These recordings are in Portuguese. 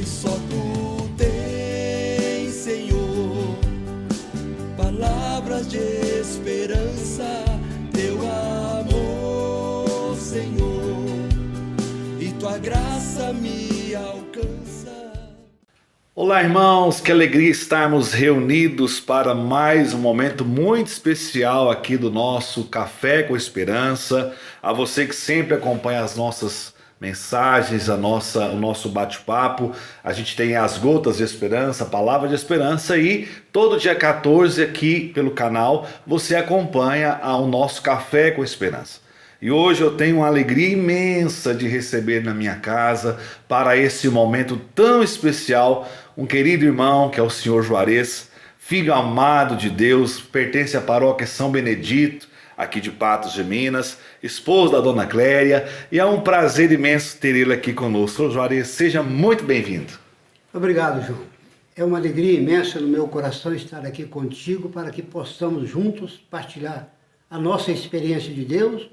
pois só tu tens, Senhor, palavras de esperança, teu amor, Senhor, e tua graça me alcança. Olá, irmãos, que alegria estarmos reunidos para mais um momento muito especial aqui do nosso Café com Esperança. A você que sempre acompanha as nossas mensagens, o nosso bate-papo, a gente tem as Gotas de Esperança, a Palavra de Esperança, e todo dia 14 aqui pelo canal você acompanha o nosso Café com Esperança. E hoje eu tenho uma alegria imensa de receber na minha casa, para esse momento tão especial, um querido irmão que é o senhor Juarez, filho amado de Deus, pertence à paróquia São Benedito, aqui de Patos de Minas, esposo da dona Cléria, e é um prazer imenso ter ele aqui conosco. Senhor Juarez, seja muito bem-vindo. Obrigado, João. É uma alegria imensa no meu coração estar aqui contigo para que possamos juntos partilhar a nossa experiência de Deus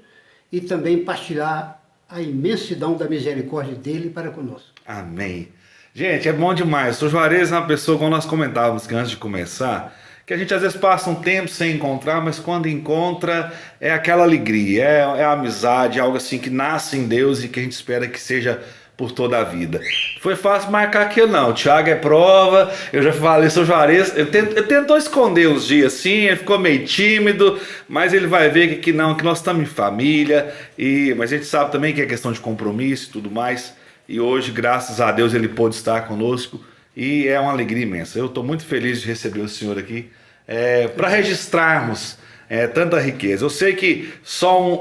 e também partilhar a imensidão da misericórdia dele para conosco. Amém. Gente, é bom demais. O senhor Juarez é uma pessoa, como nós comentávamos que antes de começar, que a gente às vezes passa um tempo sem encontrar, mas quando encontra é aquela alegria, é a amizade, é algo assim que nasce em Deus e que a gente espera que seja por toda a vida. Foi fácil marcar aqui não, o Thiago é prova, eu já falei, seu Juarez, ele tentou esconder uns dias assim, ele ficou meio tímido, mas ele vai ver que não, que nós estamos em família, mas a gente sabe também que é questão de compromisso e tudo mais, e hoje, graças a Deus, ele pôde estar conosco, e é uma alegria imensa. Eu estou muito feliz de receber o senhor aqui, para registrarmos tanta riqueza. Eu sei que só um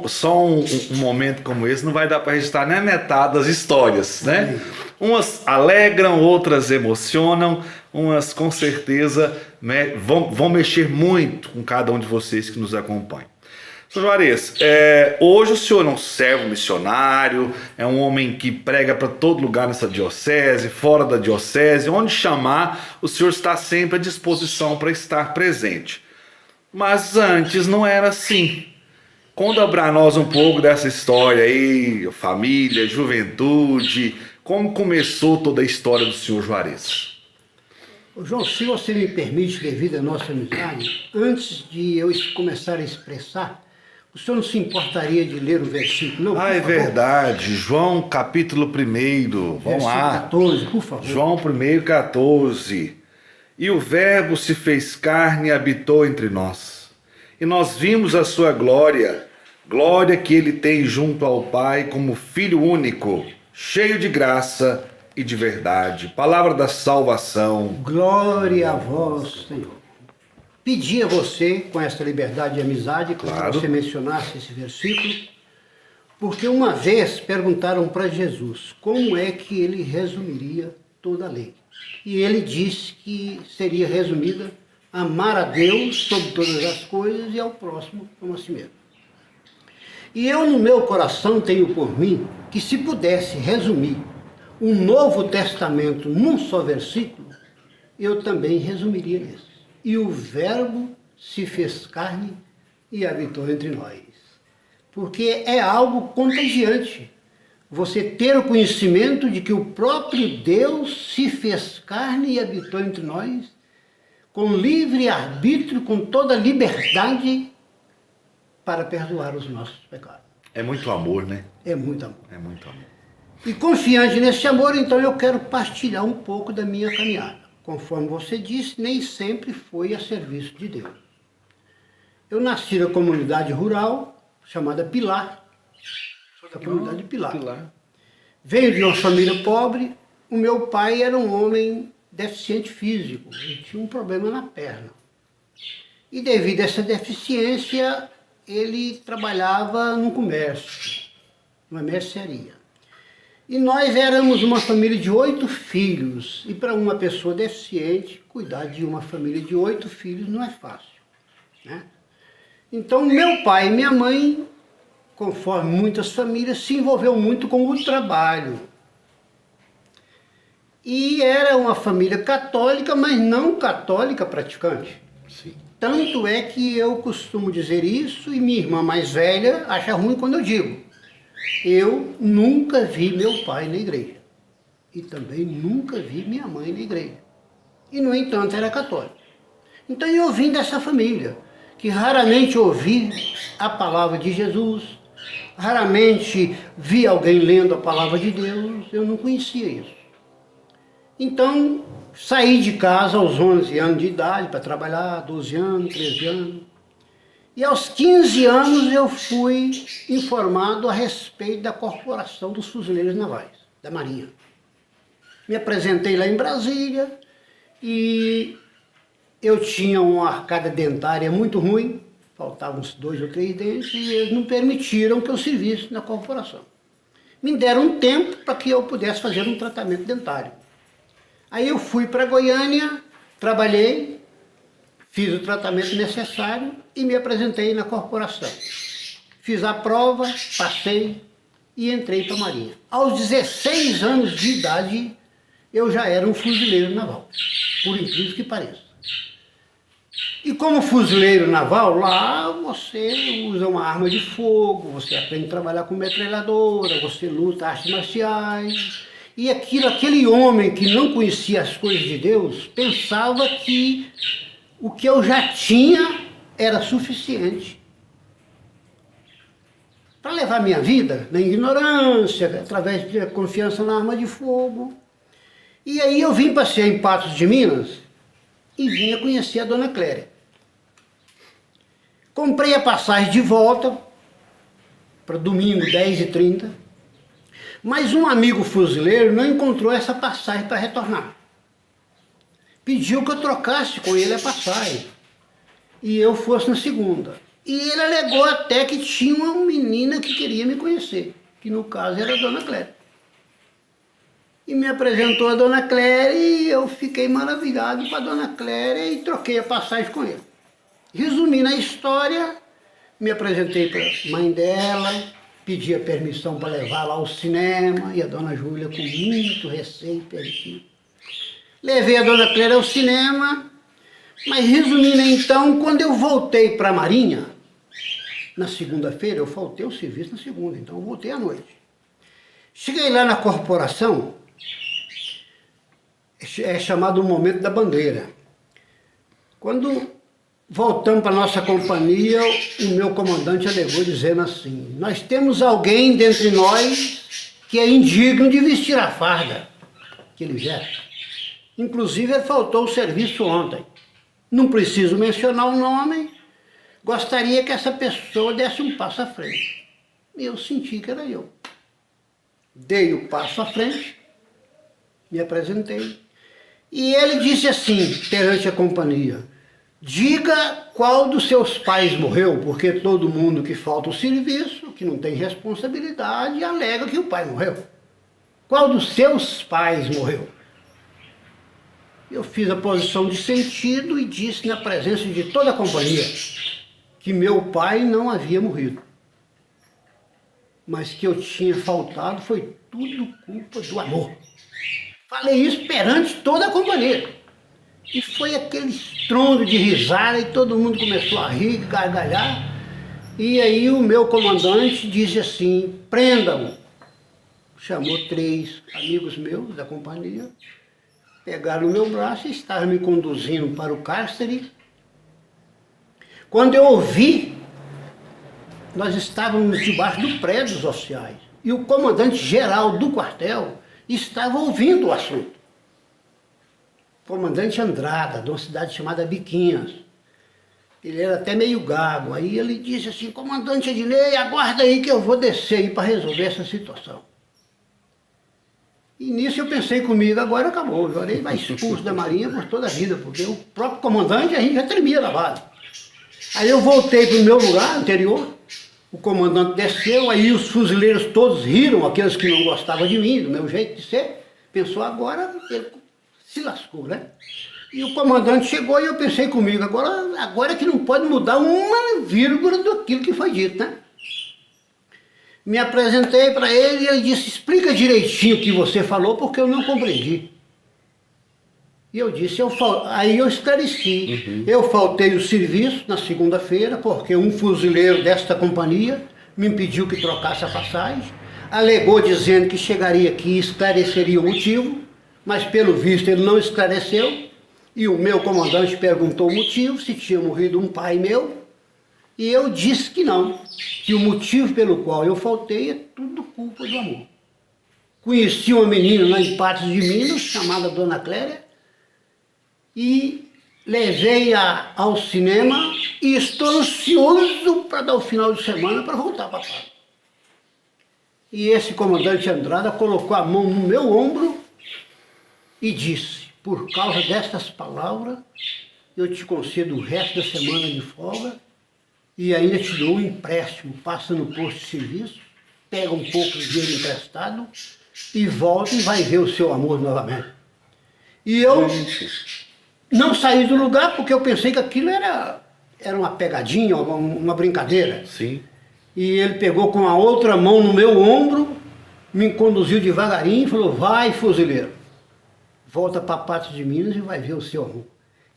momento como esse não vai dar para registrar nem a metade das histórias, né? Umas alegram, outras emocionam, umas com certeza vão mexer muito com cada um de vocês que nos acompanham. Sr. Juarez, hoje o senhor é um servo missionário, é um homem que prega para todo lugar nessa diocese, fora da diocese, onde chamar, o senhor está sempre à disposição para estar presente. Mas antes não era assim. Conta para nós um pouco dessa história aí, família, juventude, como começou toda a história do senhor Juarez. João, se você me permite, devido à nossa amizade, antes de eu começar a expressar, o senhor não se importaria de ler o versículo? Não, é verdade. João capítulo 1. Vamos lá. 14, por favor. João 1:14. E o Verbo se fez carne e habitou entre nós. E nós vimos a sua glória, glória que ele tem junto ao Pai como Filho único, cheio de graça e de verdade. Palavra da salvação. Glória a vós, Senhor. Pedi a você, com essa liberdade de amizade, que você mencionasse esse versículo, porque uma vez perguntaram para Jesus como é que ele resumiria toda a lei. E ele disse que seria resumida: amar a Deus sobre todas as coisas e ao próximo como a si mesmo. E eu no meu coração tenho por mim que se pudesse resumir o Novo Testamento num só versículo, eu também resumiria nesse. E o Verbo se fez carne e habitou entre nós. Porque é algo contagiante você ter o conhecimento de que o próprio Deus se fez carne e habitou entre nós, com livre arbítrio, com toda liberdade, para perdoar os nossos pecados. É muito amor, né? É muito amor. É muito amor. E confiante nesse amor, então eu quero partilhar um pouco da minha caminhada. Conforme você disse, nem sempre foi a serviço de Deus. Eu nasci na comunidade rural, chamada Pilar. Sou da comunidade Pilar. Venho de uma família pobre. O meu pai era um homem deficiente físico. Ele tinha um problema na perna. E devido a essa deficiência, ele trabalhava num comércio, numa mercearia. E nós éramos uma família de 8 filhos. E para uma pessoa deficiente, cuidar de uma família de 8 filhos não é fácil, né? Então, meu pai e minha mãe, conforme muitas famílias, se envolveu muito com o trabalho. E era uma família católica, mas não católica praticante. Sim. Tanto é que eu costumo dizer isso, e minha irmã mais velha acha ruim quando eu digo: eu nunca vi meu pai na igreja. e também nunca vi minha mãe na igreja. E, no entanto, era católico. Então eu vim dessa família, que raramente ouvi a palavra de Jesus, raramente vi alguém lendo a palavra de Deus, eu não conhecia isso. Então, saí de casa aos 11 anos de idade para trabalhar, 12 anos, 13 anos. E aos 15 anos eu fui informado a respeito da Corporação dos Fuzileiros Navais, da Marinha. Me apresentei lá em Brasília e eu tinha uma arcada dentária muito ruim, faltavam uns 2 ou 3 dentes, e eles não permitiram que eu servisse na corporação. Me deram um tempo para que eu pudesse fazer um tratamento dentário. Aí eu fui para Goiânia, trabalhei, fiz o tratamento necessário e me apresentei na corporação. Fiz a prova, passei e entrei para a Marinha. Aos 16 anos de idade, eu já era um fuzileiro naval, por incrível que pareça. E como fuzileiro naval, lá você usa uma arma de fogo, você aprende a trabalhar com metralhadora, você luta artes marciais. E aquele homem que não conhecia as coisas de Deus, pensava que o que eu já tinha era suficiente para levar minha vida na ignorância, através de confiança na arma de fogo. E aí eu vim passear em Patos de Minas e vinha conhecer a Dona Cléria. Comprei a passagem de volta para domingo, 10h30, mas um amigo fuzileiro não encontrou essa passagem para retornar. Pediu que eu trocasse com ele a passagem e eu fosse na segunda. E ele alegou até que tinha uma menina que queria me conhecer, que no caso era a Dona Cléria. E me apresentou a Dona Cléria e eu fiquei maravilhado com a Dona Cléria e troquei a passagem com ele. Resumindo a história, me apresentei para a mãe dela, pedi a permissão para levar lá ao cinema e a Dona Júlia com muito receio permitiu. Levei a Dona Cléria ao cinema, mas resumindo então, quando eu voltei para a Marinha, na segunda-feira, eu faltei o serviço na segunda, então eu voltei à noite. Cheguei lá na corporação, é chamado o momento da bandeira. Quando voltamos para a nossa companhia, o meu comandante alegou dizendo assim: nós temos alguém dentre nós que é indigno de vestir a farda que ele veste. Inclusive ele faltou o serviço ontem. Não preciso mencionar o nome, gostaria que essa pessoa desse um passo à frente. E eu senti que era eu. Dei o passo à frente, me apresentei, e ele disse assim, perante a companhia: diga qual dos seus pais morreu, porque todo mundo que falta o serviço, que não tem responsabilidade, alega que o pai morreu. Qual dos seus pais morreu? Eu fiz a posição de sentido e disse na presença de toda a companhia que meu pai não havia morrido, mas que eu tinha faltado foi tudo culpa do amor. Falei isso perante toda a companhia. E foi aquele estrondo de risada e todo mundo começou a rir, gargalhar. E aí o meu comandante disse assim: prendam. Chamou 3 amigos meus da companhia, pegaram o meu braço e estavam me conduzindo para o cárcere. Quando eu ouvi, nós estávamos debaixo do prédio dos oficiais e o comandante-geral do quartel estava ouvindo o assunto. Comandante Andrada, de uma cidade chamada Biquinhas. Ele era até meio gago. Aí ele disse assim: comandante Ednei, aguarda aí que eu vou descer aí para resolver essa situação. E nisso eu pensei comigo: agora acabou, eu orei vai expulso da Marinha por toda a vida, porque o próprio comandante a gente já tremia da base. Aí eu voltei para o meu lugar anterior, o comandante desceu, aí os fuzileiros todos riram, aqueles que não gostavam de mim, do meu jeito de ser. Pensou: agora ele se lascou, né? E o comandante chegou e eu pensei comigo: agora que não pode mudar uma vírgula daquilo que foi dito, né? Me apresentei para ele e ele disse: explica direitinho o que você falou, porque eu não compreendi. E eu disse, aí eu esclareci. Eu faltei o serviço na segunda-feira, porque um fuzileiro desta companhia me impediu que trocasse a passagem. alegou dizendo que chegaria aqui e esclareceria o motivo, mas pelo visto ele não esclareceu, e o meu comandante perguntou o motivo, se tinha morrido um pai meu, e eu disse que não, que o motivo pelo qual eu faltei é tudo culpa do amor. Conheci uma menina lá em Patos de Minas, chamada Dona Clélia, e levei-a ao cinema e estou ansioso para dar o final de semana para voltar para casa. E esse comandante Andrada colocou a mão no meu ombro e disse: por causa destas palavras, eu te concedo o resto da semana de folga e ainda te dou um empréstimo. Passa no posto de serviço, pega um pouco de dinheiro emprestado e volta e vai ver o seu amor novamente. E eu não saí do lugar porque eu pensei que aquilo era uma pegadinha, uma brincadeira. Sim. E ele pegou com a outra mão no meu ombro, me conduziu devagarinho e falou: vai, fuzileiro, volta para Patos de Minas e vai ver o seu amor.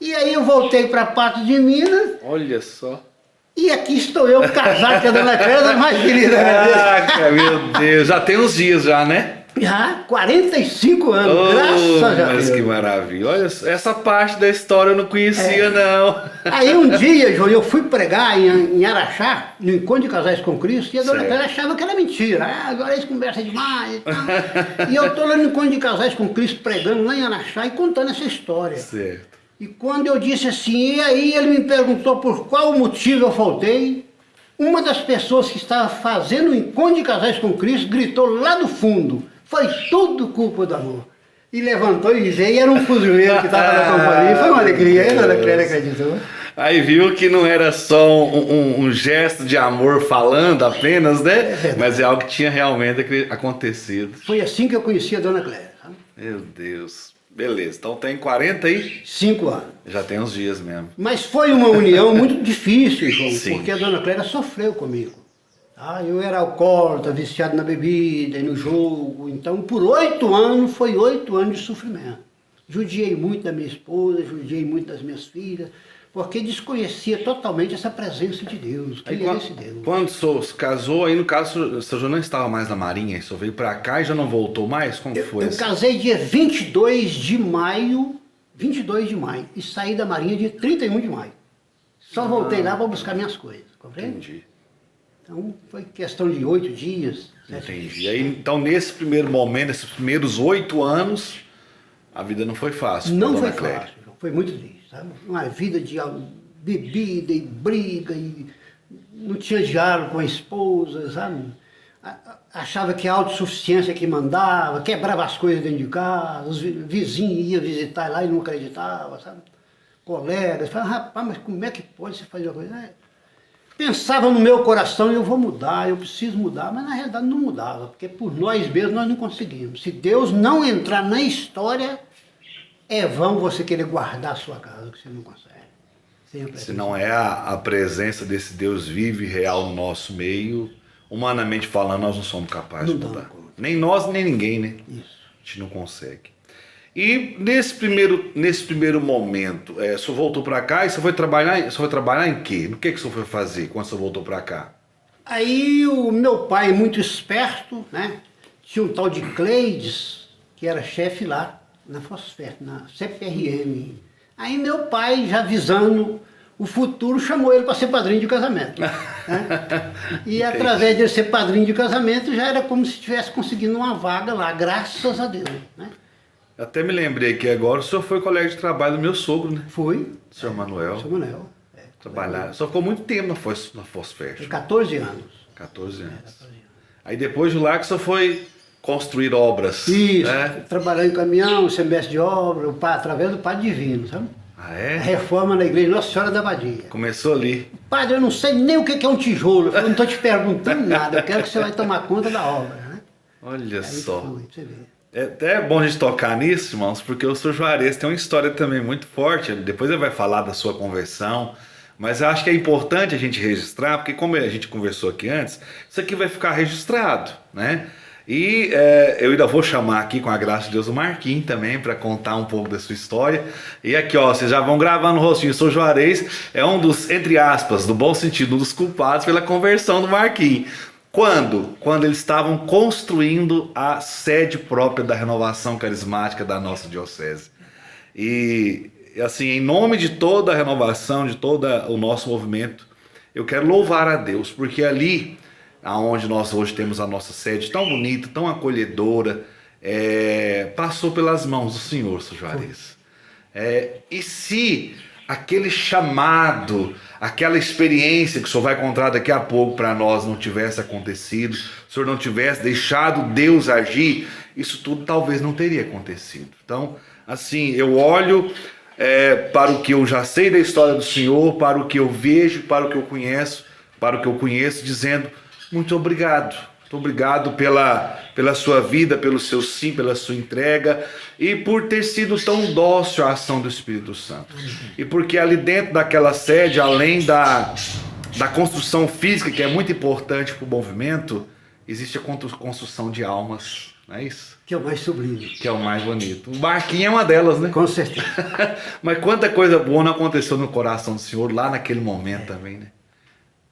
E aí eu voltei para Patos de Minas. Olha só. E aqui estou eu, casado com a Dona Clélia, mais querida. Caraca, meu Deus, já tem uns dias já, né? Já 45 anos, Oh, graças a Deus. mas que maravilha. Olha, essa parte da história eu não conhecia, não. Aí um dia, João, eu fui pregar em Araxá, no Encontro de Casais com Cristo, e a Dona Certo. Clélia achava que era mentira. Ah, agora eles conversam demais e tal. E eu estou lá no Encontro de Casais com Cristo, pregando lá em Araxá e contando essa história. Certo. E quando eu disse assim, e aí ele me perguntou por qual motivo eu faltei, uma das pessoas que estava fazendo o Encontro de Casais com Cristo gritou lá do fundo: foi tudo culpa do amor. E levantou e disse, e era um fuzileiro que estava na companhia. Foi uma alegria, a Dona Clélia acreditou. Aí viu que não era só um gesto de amor falando apenas, né? Mas é algo que tinha realmente acontecido. Foi assim que eu conheci a Dona Clélia. Sabe? Meu Deus. Beleza, então tem 40 aí? 5 anos. Já tem uns dias mesmo. Mas foi uma união muito difícil, João, Sim. porque a Dona Clélia sofreu comigo. Ah, eu era alcoólatra, viciado na bebida e no jogo. Então, por 8 anos, foi 8 anos de sofrimento. Judiei muito da minha esposa, judiei muito das minhas filhas, porque desconhecia totalmente essa presença de Deus, que ele era esse Deus. Quando o senhor se casou, aí no caso, o senhor já não estava mais na Marinha, o senhor veio pra cá e já não voltou mais? Como foi Eu assim? casei dia 22 de maio, e saí da Marinha dia 31 de maio. Só voltei lá para buscar minhas coisas, compreende? Entendi. Então, foi questão de 8 dias. 7 dias. Entendi. Aí, então, nesse primeiro momento, nesses primeiros 8 anos, a vida não foi fácil. Não pra foi Dona Clélia. fácil, João, foi muito triste, sabe? Uma vida de bebida e briga, e não tinha diálogo com a esposa, sabe? Achava que a autossuficiência que mandava, quebrava as coisas dentro de casa, os vizinhos iam visitar lá e não acreditava, sabe? Colegas, falavam, rapaz, mas como é que pode você fazer uma coisa? Pensava no meu coração, eu vou mudar, eu preciso mudar, mas na realidade não mudava, porque por nós mesmos nós não conseguimos. Se Deus não entrar na história, é vão você querer guardar a sua casa, que você não consegue. Se não é a presença desse Deus vivo e real no nosso meio, humanamente falando, nós não somos capazes de Não mudar. dá conta. Nem nós, nem ninguém, né? Isso. A gente não consegue. E nesse primeiro momento, o senhor voltou para cá e você foi trabalhar em quê? No que o senhor foi fazer quando o senhor voltou para cá? Aí o meu pai, muito esperto, né? Tinha um tal de Cleides, que era chefe lá na Fosfer, na CPRM. Aí meu pai, já visando o futuro, chamou ele para ser padrinho de casamento. Né? E através de ele ser padrinho de casamento, já era como se estivesse conseguindo uma vaga lá, graças a Deus. Né? Até me lembrei que agora o senhor foi colega de trabalho do meu sogro, né? Fui. O senhor Manuel. Seu Manuel. Trabalhar. Só ficou muito tempo na Fosfer. Foi 14 anos. 14 anos. Aí depois de lá que o senhor foi construir obras. Isso, Né? trabalhar em caminhão, semestre de obra, através do Padre Divino, sabe? Ah, A é? reforma na igreja Nossa Senhora da Abadia. Começou ali. Padre, eu não sei nem o que é um tijolo, eu não estou te perguntando nada, eu quero que você vai tomar conta da obra. Né? Olha Aí só. foi, você vê. É até bom a gente tocar nisso, irmãos, porque o Sr. Juarez tem uma história também muito forte. Depois ele vai falar da sua conversão, mas eu acho que é importante a gente registrar, porque como a gente conversou aqui antes, isso aqui vai ficar registrado, né? E eu ainda vou chamar aqui, com a graça de Deus, o Marquinhos também, para contar um pouco da sua história. E aqui, ó, vocês já vão gravar no rostinho. O Sr. Juarez é um dos, entre aspas, do bom sentido, um dos culpados pela conversão do Marquinhos. Quando? Quando eles estavam construindo a sede própria da renovação carismática da nossa diocese. E assim, em nome de toda a renovação, de todo o nosso movimento, eu quero louvar a Deus, porque ali, aonde nós hoje temos a nossa sede tão bonita, tão acolhedora, passou pelas mãos do Senhor, Sr. Juarez. E se aquele chamado, aquela experiência que o senhor vai encontrar daqui a pouco para nós não tivesse acontecido, se o senhor não tivesse deixado Deus agir, isso tudo talvez não teria acontecido. Então, assim, eu olho para o que eu já sei da história do Senhor, para o que eu vejo, para o que eu conheço, dizendo muito obrigado. Muito obrigado pela sua vida, pelo seu sim, pela sua entrega e por ter sido tão dócil a ação do Espírito Santo. E porque ali dentro daquela sede, além da construção física, que é muito importante para o movimento, existe a construção de almas, não é isso? Que é o mais sublime. Que é o mais bonito. O barquinho é uma delas, né? Com certeza. Mas quanta coisa boa não aconteceu no coração do Senhor lá naquele momento também, né?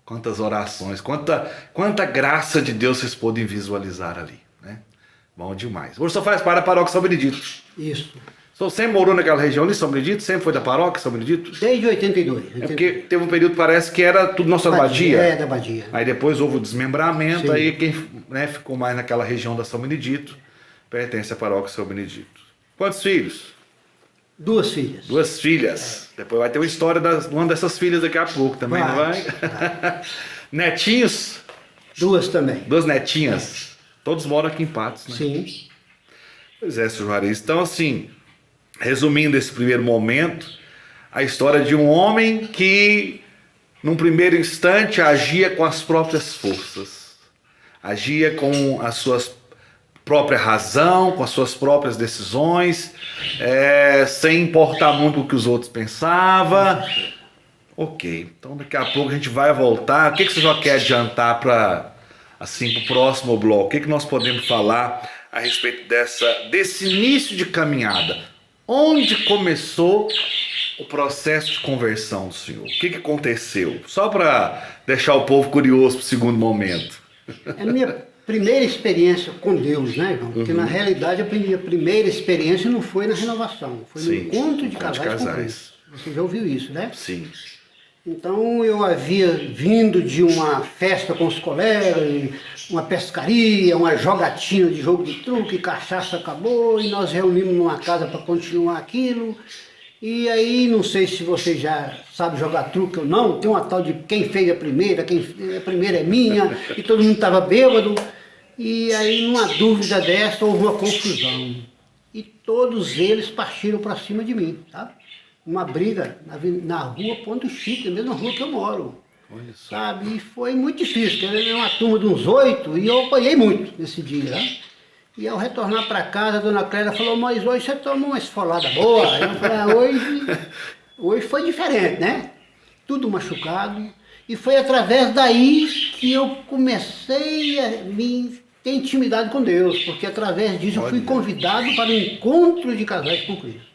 Quantas orações, quanta graça de Deus vocês podem visualizar ali, né? Bom demais. Hoje só faz parte da paróquia São Benedito. Isso. O senhor sempre morou naquela região ali, São Benedito? Sempre foi da paróquia São Benedito? Desde 82. É porque teve um período, parece que era tudo nossa abadia. Da abadia. Aí depois houve o desmembramento, Sim. aí quem ficou mais naquela região da São Benedito pertence à paróquia São Benedito. Quantos filhos? 2 filhas. 2 filhas. Depois vai ter uma história de uma dessas filhas daqui a pouco também, não vai? Netinhos? 2 também. 2 netinhas. Todos moram aqui em Patos, né? Sim. Pois é, Sr. Juarez. Então, assim, resumindo esse primeiro momento, a história de um homem que, num primeiro instante, agia com as próprias forças. Agia com as suas própria razão, com as suas próprias decisões, sem importar muito o que os outros pensavam. Ok, então daqui a pouco a gente vai voltar. O que você já quer adiantar para o próximo bloco? O que nós podemos falar a respeito desse início de caminhada? Onde começou o processo de conversão do senhor? O que aconteceu? Só para deixar o povo curioso para o segundo momento. É a minha primeira experiência com Deus, né, João? Porque na realidade a minha primeira experiência não foi na renovação, foi no encontro de casais com Cristo. Você já ouviu isso, né? Sim. Então eu havia vindo de uma festa com os colegas, uma pescaria, uma jogatina de jogo de truque, cachaça acabou e nós reunimos numa casa para continuar aquilo. E aí, não sei se você já sabe jogar truque ou não, tem uma tal de quem fez a primeira é minha, e todo mundo estava bêbado. E aí, numa dúvida dessa, houve uma confusão. E todos eles partiram para cima de mim, sabe? Uma briga na rua Ponto Chique, a mesma rua que eu moro. Olha só. Sabe? E foi muito difícil, porque era uma turma de uns 8 e eu apanhei muito nesse dia, né? E ao retornar para casa, a dona Clélia falou, mas hoje você tomou uma esfolada boa. Eu falei, hoje foi diferente, né? Tudo machucado. E foi através daí que eu comecei a ter intimidade com Deus, porque através disso eu fui convidado para um encontro de casais com Cristo.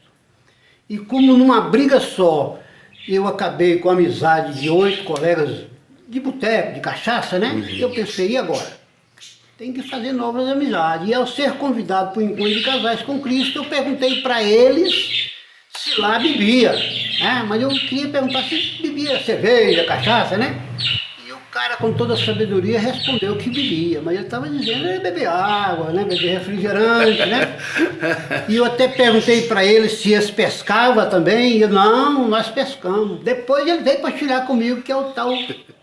E como numa briga só, eu acabei com a amizade de 8 colegas de boteco, de cachaça, né? Eu pensei, e agora? Tem que fazer novas amizades. E ao ser convidado para o encontro de casais com Cristo, eu perguntei para eles se lá bebia. Né? Mas eu queria perguntar se bebia cerveja, cachaça, né? E o cara, com toda a sabedoria, respondeu que bebia. Mas ele estava dizendo beber água, né? Beber refrigerante, né? E eu até perguntei para eles se eles pescavam também. E eu, não, nós pescamos. Depois ele veio para tirar comigo, que é o tal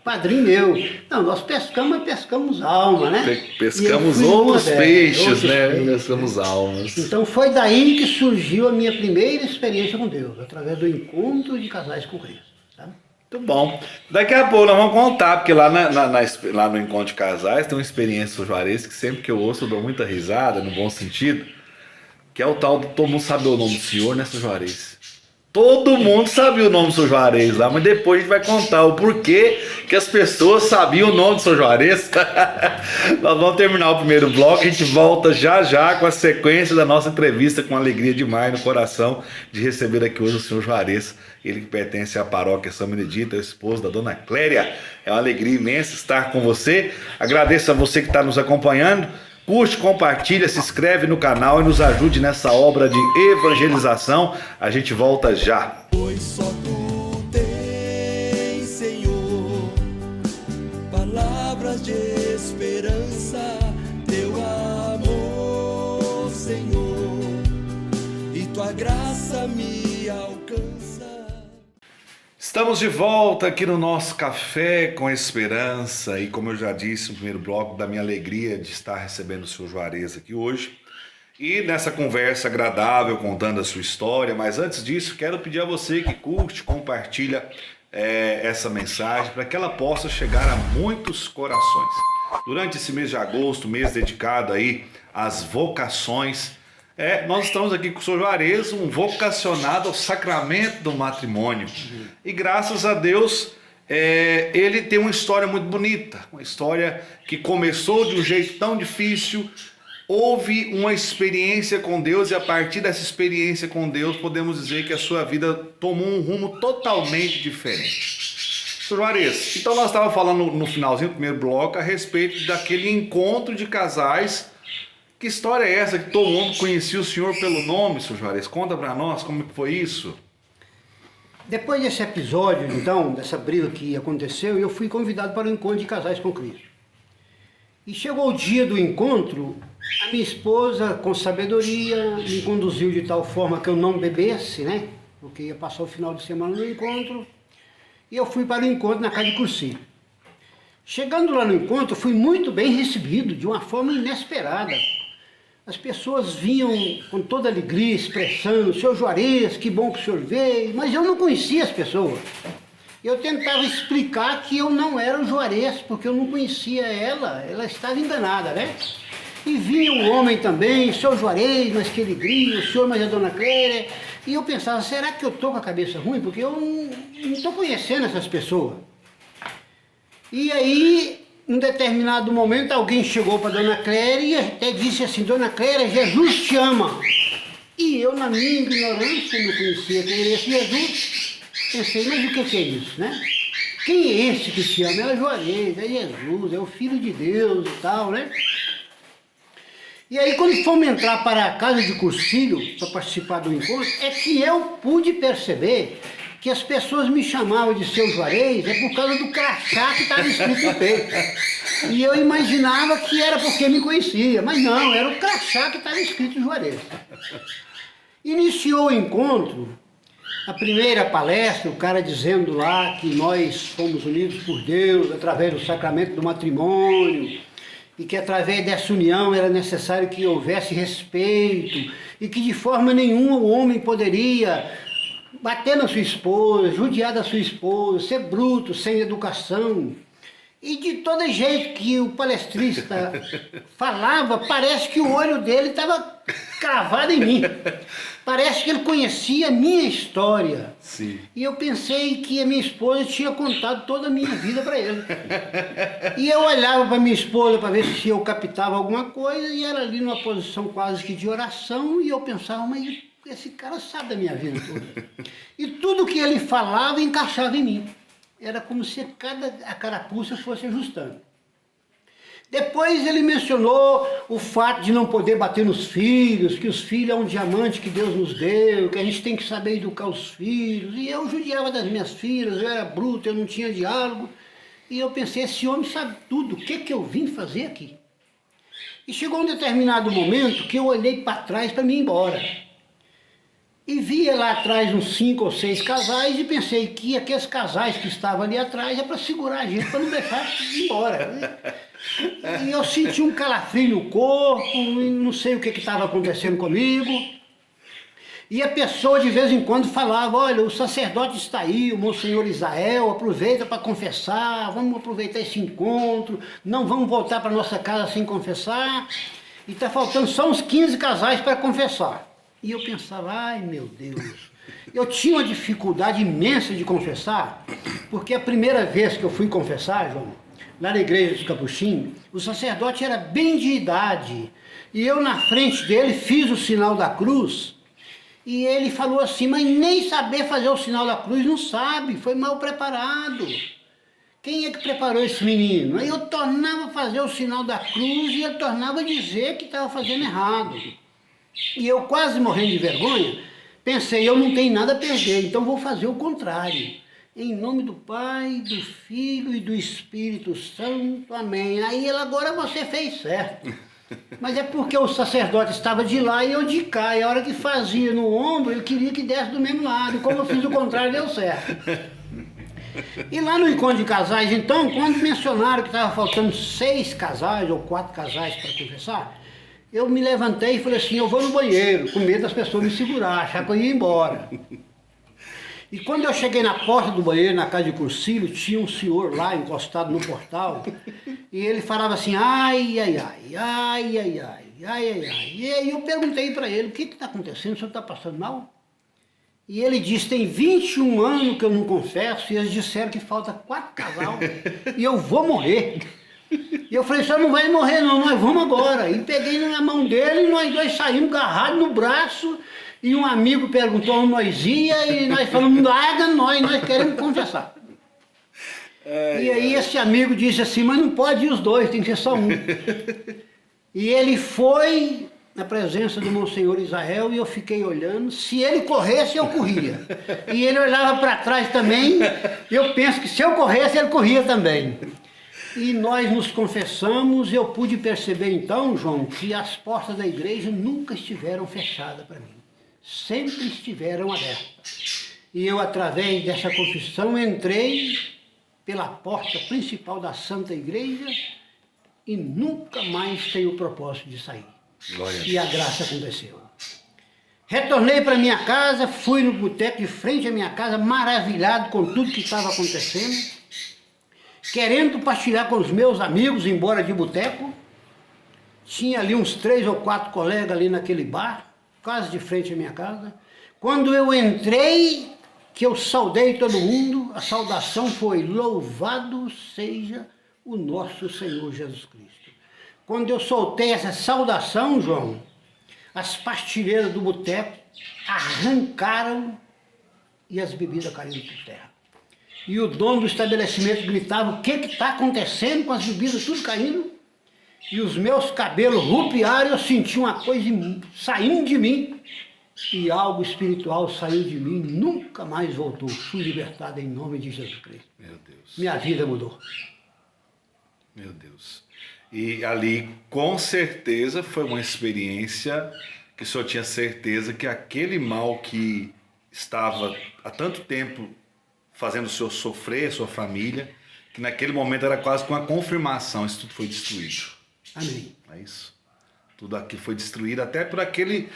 padrinho meu. Não, nós pescamos, mas pescamos alma, né? Pescamos outros peixes, né? Pescamos almas. Então foi daí que surgiu a minha primeira experiência com Deus, através do encontro de casais com Cristo. Tá? Muito bom. Daqui a pouco nós vamos contar, porque lá, lá no encontro de casais tem uma experiência do Juarez que sempre que eu ouço eu dou muita risada, no bom sentido, que é o tal do todo mundo sabe o nome do senhor, né, Sr. Juarez? Todo mundo sabia o nome do São Juarez lá, mas depois a gente vai contar o porquê que as pessoas sabiam o nome do São Juarez. Nós vamos terminar o primeiro bloco, a gente volta já já com a sequência da nossa entrevista, com alegria demais no coração de receber aqui hoje o São Juarez, ele que pertence à paróquia São Benedito, é o esposo da Dona Cléria. É uma alegria imensa estar com você. Agradeço a você que está nos acompanhando. Curte, compartilha, se inscreve no canal e nos ajude nessa obra de evangelização. A gente volta já. Pois só tu tens, Senhor, palavras de esperança, teu amor, Senhor, e tua graça me alcança. Estamos de volta aqui no nosso Café com Esperança e, como eu já disse no primeiro bloco, da minha alegria de estar recebendo o Sr. Juarez aqui hoje e nessa conversa agradável contando a sua história. Mas antes disso, quero pedir a você que curte, compartilha essa mensagem para que ela possa chegar a muitos corações. Durante esse mês de agosto, mês dedicado aí às vocações, nós estamos aqui com o Sr. Juarez, um vocacionado ao sacramento do matrimônio. E graças a Deus, ele tem uma história muito bonita, uma história que começou de um jeito tão difícil, houve uma experiência com Deus e a partir dessa experiência com Deus podemos dizer que a sua vida tomou um rumo totalmente diferente. Sr. Juarez, então nós estávamos falando no finalzinho do primeiro bloco a respeito daquele encontro de casais. Que história é essa que todo mundo conhecia o senhor pelo nome, Sr. Juarez? Conta para nós como que foi isso. Depois desse episódio, então, dessa briga que aconteceu, eu fui convidado para o encontro de casais com Cristo. E chegou o dia do encontro, a minha esposa, com sabedoria, me conduziu de tal forma que eu não bebesse, né? Porque ia passar o final de semana no encontro. E eu fui para o encontro na casa de cursinho. Chegando lá no encontro, fui muito bem recebido, de uma forma inesperada. As pessoas vinham com toda alegria, expressando, Sr. Juarez, que bom que o senhor veio, mas eu não conhecia as pessoas. Eu tentava explicar que eu não era o Juarez, porque eu não conhecia ela estava enganada, né? E vinha um homem também, Sr. Juarez, mas que alegria, o senhor, mas a Dona Cléria. E eu pensava, será que eu estou com a cabeça ruim? Porque eu não estou conhecendo essas pessoas. E aí, em determinado momento, alguém chegou para Dona Cléria e até disse assim, Dona Cléria, Jesus te ama. E eu, na minha ignorância, não conhecia quem era esse Jesus. Pensei, mas o que é isso, né? Quem é esse que te ama? É o Juarez, é Jesus, é o Filho de Deus e tal, né? E aí, quando fomos entrar para a casa de cursilho, para participar do encontro, é que eu pude perceber que as pessoas me chamavam de Seu Juarez por causa do crachá que estava escrito no peito. E eu imaginava que era porque me conhecia, mas não, era o crachá que estava escrito Juarez. Iniciou o encontro, a primeira palestra, o cara dizendo lá que nós fomos unidos por Deus através do sacramento do matrimônio, e que através dessa união era necessário que houvesse respeito, e que de forma nenhuma o homem poderia bater na sua esposa, judiar da sua esposa, ser bruto, sem educação. E de todo jeito que o palestrista falava, parece que o olho dele estava cravado em mim. Parece que ele conhecia a minha história. Sim. E eu pensei que a minha esposa tinha contado toda a minha vida para ele. E eu olhava para minha esposa para ver se eu captava alguma coisa, e era ali numa posição quase que de oração, e eu pensava, mas esse cara sabe da minha vida toda. E tudo que ele falava encaixava em mim. Era como se a carapuça fosse ajustando. Depois ele mencionou o fato de não poder bater nos filhos, que os filhos é um diamante que Deus nos deu, que a gente tem que saber educar os filhos. E eu judiava das minhas filhas, eu era bruto, eu não tinha diálogo. E eu pensei, esse homem sabe tudo, o que eu vim fazer aqui? E chegou um determinado momento que eu olhei para trás para me ir embora. E via lá atrás uns 5 ou 6 casais e pensei que aqueles casais que estavam ali atrás é para segurar a gente, para não deixar ir embora. E eu senti um calafrio no corpo, e não sei o que estava acontecendo comigo. E a pessoa de vez em quando falava, olha, o sacerdote está aí, o Monsenhor Isael, aproveita para confessar, vamos aproveitar esse encontro, não vamos voltar para nossa casa sem confessar. E está faltando só uns 15 casais para confessar. E eu pensava, ai meu Deus, eu tinha uma dificuldade imensa de confessar, porque a primeira vez que eu fui confessar, João, lá na igreja dos Capuchinhos, o sacerdote era bem de idade, e eu na frente dele fiz o sinal da cruz, e ele falou assim, mas nem saber fazer o sinal da cruz não sabe, foi mal preparado. Quem é que preparou esse menino? Aí eu tornava a fazer o sinal da cruz e ele tornava a dizer que estava fazendo errado. E eu quase morrendo de vergonha, pensei, eu não tenho nada a perder, então vou fazer o contrário. Em nome do Pai, do Filho e do Espírito Santo, amém. Aí ele, agora você fez certo. Mas é porque o sacerdote estava de lá e eu de cá, e a hora que fazia no ombro, ele queria que desse do mesmo lado. E como eu fiz o contrário, deu certo. E lá no encontro de casais, então, quando mencionaram que estava faltando 6 casais ou 4 casais para confessar, eu me levantei e falei assim, eu vou no banheiro, com medo das pessoas me segurar, achar que eu ia embora. E quando eu cheguei na porta do banheiro, na casa de Cursilho, tinha um senhor lá encostado no portal, e ele falava assim, ai, ai, ai, ai, ai, ai, ai, ai, ai. E aí eu perguntei para ele, o que está acontecendo, o senhor está passando mal? E ele disse, tem 21 anos que eu não confesso, e eles disseram que falta 4 casal, e eu vou morrer. E eu falei, senhor não vai morrer não, nós vamos agora. E peguei na mão dele, e nós dois saímos agarrados no braço, e um amigo perguntou onde nós ia, e nós falamos, larga nós queremos confessar. E aí esse amigo disse assim, mas não pode ir os dois, tem que ser só um. E ele foi na presença do Monsenhor Israel e eu fiquei olhando, se ele corresse eu corria. E ele olhava para trás também, eu penso que se eu corresse ele corria também. E nós nos confessamos e eu pude perceber então, João, que as portas da igreja nunca estiveram fechadas para mim. Sempre estiveram abertas. E eu, através dessa confissão, entrei pela porta principal da Santa Igreja e nunca mais tenho o propósito de sair. E a graça aconteceu. Retornei para minha casa, fui no boteco de frente à minha casa, maravilhado com tudo que estava acontecendo, querendo partilhar com os meus amigos, embora de boteco. Tinha ali uns 3 ou 4 colegas ali naquele bar, quase de frente à minha casa. Quando eu entrei, que eu saudei todo mundo, a saudação foi, louvado seja o nosso Senhor Jesus Cristo. Quando eu soltei essa saudação, João, as pastilheiras do boteco arrancaram e as bebidas caíram por terra. E o dono do estabelecimento gritava, o que está acontecendo com as bebidas tudo caindo? E os meus cabelos rupiaram, eu senti uma coisa saindo de mim. E algo espiritual saiu de mim, nunca mais voltou. Fui libertado em nome de Jesus Cristo. Meu Deus. Minha vida mudou. Meu Deus. E ali, com certeza, foi uma experiência que o senhor tinha certeza que aquele mal que estava há tanto tempo fazendo o senhor sofrer, a sua família, que naquele momento era quase que uma confirmação, isso tudo foi destruído. Amém. É isso. Tudo aqui foi destruído até por aquele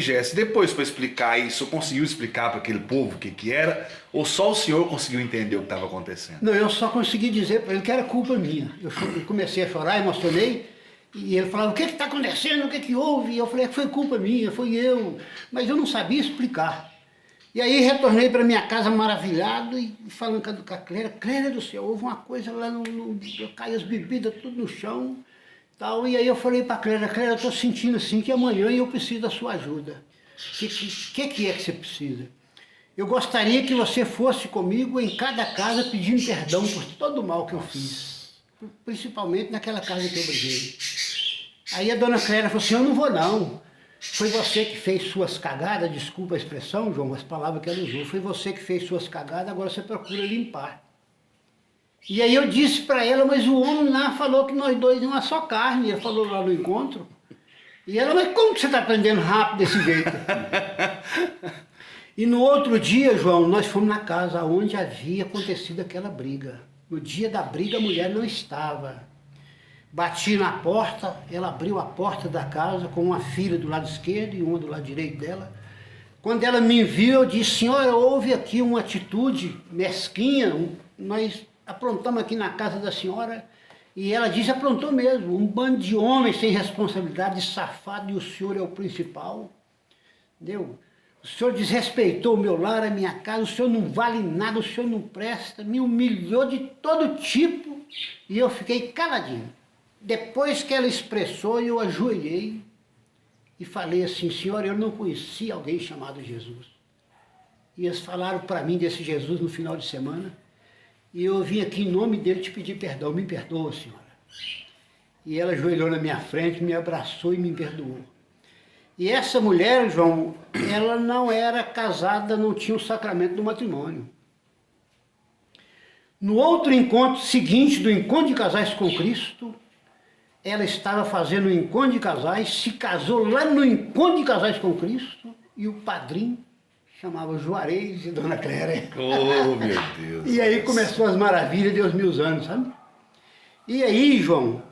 gesto. Depois, para explicar isso, eu conseguiu explicar para aquele povo o que era? Ou só o senhor conseguiu entender o que estava acontecendo? Não, eu só consegui dizer para ele que era culpa minha. Eu comecei a chorar, emocionei, e ele falava, o que está acontecendo, o que houve? E eu falei, foi culpa minha, foi eu. Mas eu não sabia explicar. E aí retornei para minha casa maravilhado e falando com a Clélia, Clélia do céu, houve uma coisa lá, caiu as bebidas tudo no chão. Tal, e aí eu falei para a Clélia, eu estou sentindo assim que amanhã eu preciso da sua ajuda. O que é que você precisa? Eu gostaria que você fosse comigo em cada casa pedindo perdão por todo o mal que eu fiz. Principalmente naquela casa que eu briguei. Aí a dona Clélia falou assim, eu não vou não. Foi você que fez suas cagadas, desculpa a expressão, João, as palavras que ela usou. Foi você que fez suas cagadas, agora você procura limpar. E aí eu disse para ela, mas o homem lá falou que nós dois é uma só carne, ele falou lá no encontro. E ela, mas como que você está aprendendo rápido desse jeito? E no outro dia, João, nós fomos na casa onde havia acontecido aquela briga. No dia da briga a mulher não estava. Bati na porta, ela abriu a porta da casa com uma filha do lado esquerdo e uma do lado direito dela. Quando ela me viu, eu disse, senhora, houve aqui uma atitude mesquinha, nós aprontamos aqui na casa da senhora, e ela disse, aprontou mesmo, um bando de homens sem responsabilidade, safado, e o senhor é o principal. Entendeu? O senhor desrespeitou o meu lar, a minha casa, o senhor não vale nada, o senhor não presta, me humilhou de todo tipo e eu fiquei caladinho. Depois que ela expressou, eu ajoelhei e falei assim, senhora, eu não conhecia alguém chamado Jesus. E eles falaram para mim desse Jesus no final de semana e eu vim aqui em nome dele te pedir perdão, me perdoa, senhora. E ela ajoelhou na minha frente, me abraçou e me perdoou. E essa mulher, João, ela não era casada, não tinha o sacramento do matrimônio. No outro encontro seguinte, do encontro de casais com Cristo, ela estava fazendo o encontro de casais, se casou lá no encontro de casais com Cristo, e o padrinho chamava Juarez e Dona Cléria. Oh, meu Deus. E aí começou as maravilhas de 2000 anos, sabe? E aí, João,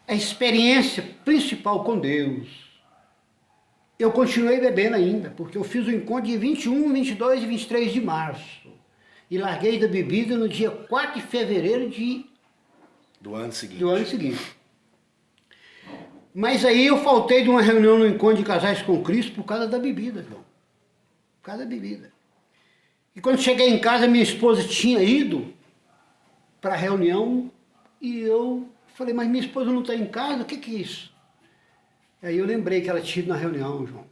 a experiência principal com Deus, eu continuei bebendo ainda, porque eu fiz o encontro de 21, 22 e 23 de março. E larguei da bebida no dia 4 de fevereiro do ano seguinte. Do ano seguinte. Mas aí eu faltei de uma reunião no encontro de casais com Cristo por causa da bebida, João. Por causa da bebida. E quando cheguei em casa, minha esposa tinha ido para a reunião e eu falei, mas minha esposa não está em casa, o que é isso? Aí eu lembrei que ela tinha ido na reunião, João.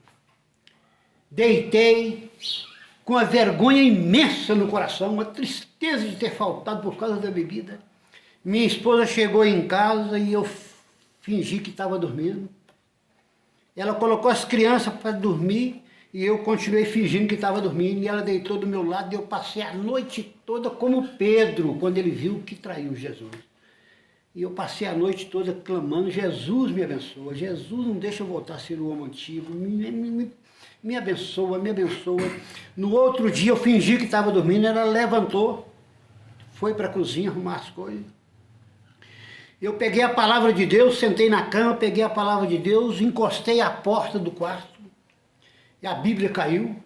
Deitei com uma vergonha imensa no coração, uma tristeza de ter faltado por causa da bebida. Minha esposa chegou em casa e eu fingi que estava dormindo. Ela colocou as crianças para dormir e eu continuei fingindo que estava dormindo. E ela deitou do meu lado e eu passei a noite toda como Pedro, quando ele viu que traiu Jesus. E eu passei a noite toda clamando, Jesus me abençoa, Jesus não deixa eu voltar a ser o homem antigo, me abençoa, me abençoa. No outro dia eu fingi que estava dormindo, ela levantou, foi para a cozinha arrumar as coisas. Eu peguei a palavra de Deus, sentei na cama, peguei a palavra de Deus, encostei à porta do quarto, e a Bíblia caiu.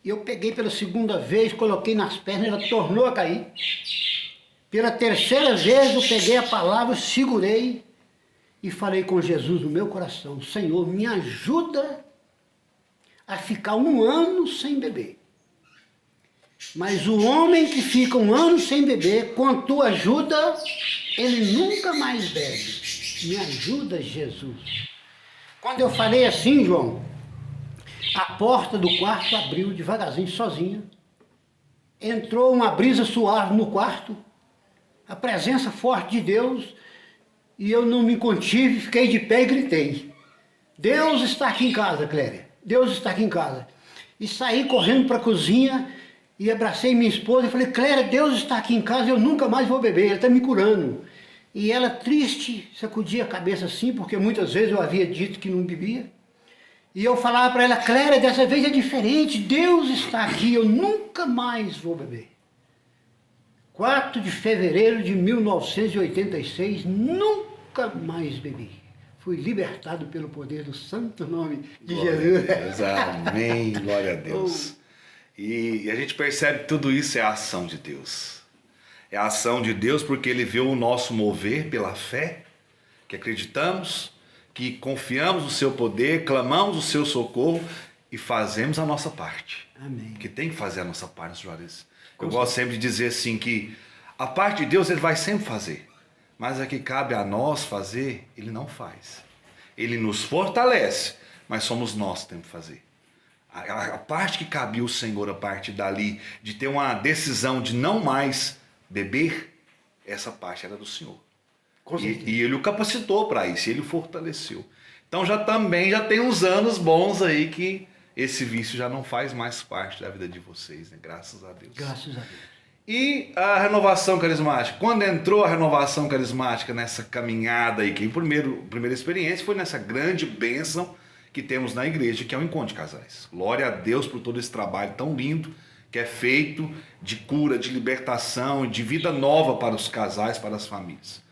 E eu peguei pela segunda vez, coloquei nas pernas, ela tornou a cair. Pela terceira vez eu peguei a palavra, segurei e falei com Jesus no meu coração, Senhor, me ajuda a ficar 1 ano sem beber. Mas o homem que fica 1 ano sem beber, com a tua ajuda, ele nunca mais bebe. Me ajuda, Jesus. Quando eu falei assim, João, a porta do quarto abriu devagarzinho, sozinha. Entrou uma brisa suave no quarto, a presença forte de Deus, e eu não me contive, fiquei de pé e gritei, Deus está aqui em casa, Cléria, Deus está aqui em casa. E saí correndo para a cozinha e abracei minha esposa e falei, Cléria, Deus está aqui em casa, eu nunca mais vou beber, Ele está me curando. E ela, triste, sacudia a cabeça assim, porque muitas vezes eu havia dito que não bebia. E eu falava para ela, Cléria, dessa vez é diferente, Deus está aqui, eu nunca mais vou beber. 4 de fevereiro de 1986, nunca mais bebi. Fui libertado pelo poder do santo nome de Jesus. Deus, amém, glória a Deus. E a gente percebe que tudo isso é a ação de Deus. É a ação de Deus porque Ele vê o nosso mover pela fé, que acreditamos, que confiamos no seu poder, clamamos o seu socorro e fazemos a nossa parte. Amém. Que tem que fazer a nossa parte, Juarez. Eu gosto sempre de dizer assim que a parte de Deus Ele vai sempre fazer, mas a que cabe a nós fazer, Ele não faz. Ele nos fortalece, mas somos nós que temos que fazer. A parte que cabia o Senhor, a parte dali, de ter uma decisão de não mais beber, essa parte era do Senhor. E Ele o capacitou para isso, Ele o fortaleceu. Então já tem uns anos bons aí que esse vício já não faz mais parte da vida de vocês, né? Graças a Deus. Graças a Deus. E a renovação carismática? Quando entrou a renovação carismática nessa caminhada aí, que a primeira experiência foi nessa grande bênção que temos na igreja, que é o encontro de casais. Glória a Deus por todo esse trabalho tão lindo que é feito de cura, de libertação, de vida nova para os casais, para as famílias.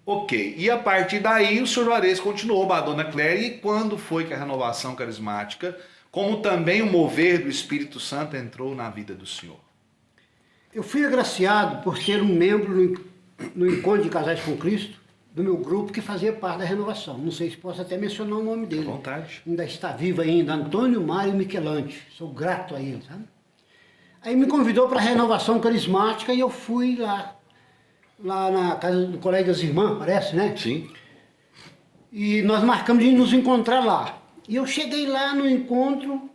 Ok, e a partir daí o senhor Juarez continuou, a dona Cléria, e quando foi que a renovação carismática, como também o mover do Espírito Santo entrou na vida do senhor? Eu fui agraciado por ser um membro no encontro de casais com Cristo do meu grupo que fazia parte da renovação. Não sei se posso até mencionar o nome dele. À vontade. Ainda está vivo ainda, Antônio Mário Michelante. Sou grato a ele, sabe? Aí me convidou para a renovação carismática e eu fui lá na casa do Colégio das Irmãs, parece, né? Sim. E nós marcamos de nos encontrar lá. E eu cheguei lá no encontro,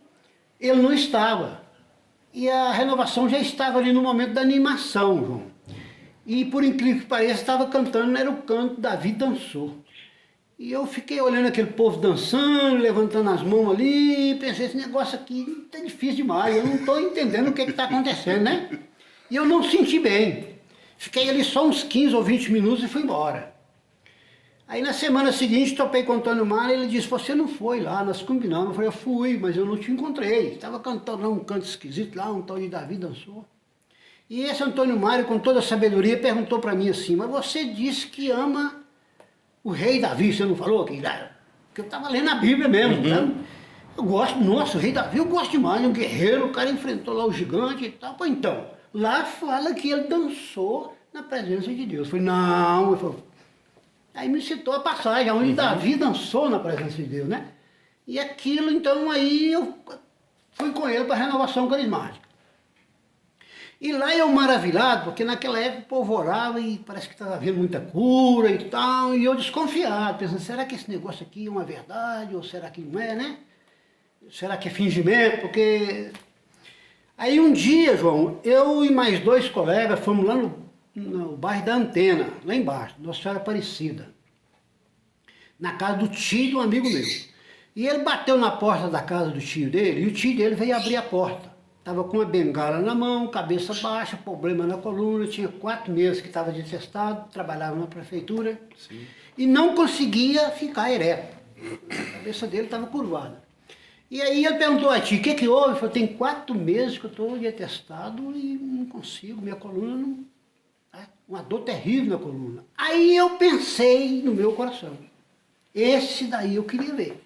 ele não estava. E a renovação já estava ali no momento da animação, João. E por incrível que pareça, estava cantando, era o canto Davi dançou. E eu fiquei olhando aquele povo dançando, levantando as mãos ali, e pensei, esse negócio aqui tá difícil demais, eu não estou entendendo o que está acontecendo, né? E eu não senti bem. Fiquei ali só uns 15 ou 20 minutos e fui embora. Aí na semana seguinte topei com o Antônio Mário e ele disse, você não foi lá, nós combinamos. Eu falei, eu fui, mas eu não te encontrei. Estava cantando um canto esquisito lá, um tal de Davi dançou. E esse Antônio Mário, com toda a sabedoria, perguntou para mim assim, mas você disse que ama o rei Davi, você não falou? Que eu estava lendo a Bíblia mesmo, né? Eu gosto, nossa, o rei Davi eu gosto demais, um guerreiro, o cara enfrentou lá o gigante e tal. Pô, então, lá fala que ele dançou na presença de Deus. Eu falei, não, eu falei, aí me citou a passagem, onde Davi dançou na presença de Deus, né? E aquilo, então, aí eu fui com ele para a renovação carismática. E lá eu maravilhado, porque naquela época o povo orava e parece que estava havendo muita cura e tal, e eu desconfiado, pensando, será que esse negócio aqui é uma verdade, ou será que não é, né? Será que é fingimento? Porque... Aí um dia, João, eu e mais 2 colegas fomos lá no bairro da Antena, lá embaixo, Nossa Senhora Aparecida, na casa do tio de um amigo meu. E ele bateu na porta da casa do tio dele, e o tio dele veio abrir a porta. Estava com uma bengala na mão, cabeça baixa, problema na coluna, tinha 4 meses que estava de testado, trabalhava na prefeitura. Sim. E não conseguia ficar ereto. A cabeça dele estava curvada. E aí ele perguntou a ti, o que houve? Eu falei, tem 4 meses que eu estou de atestado e não consigo, minha coluna não... Uma dor terrível na coluna. Aí eu pensei no meu coração, esse daí eu queria ver.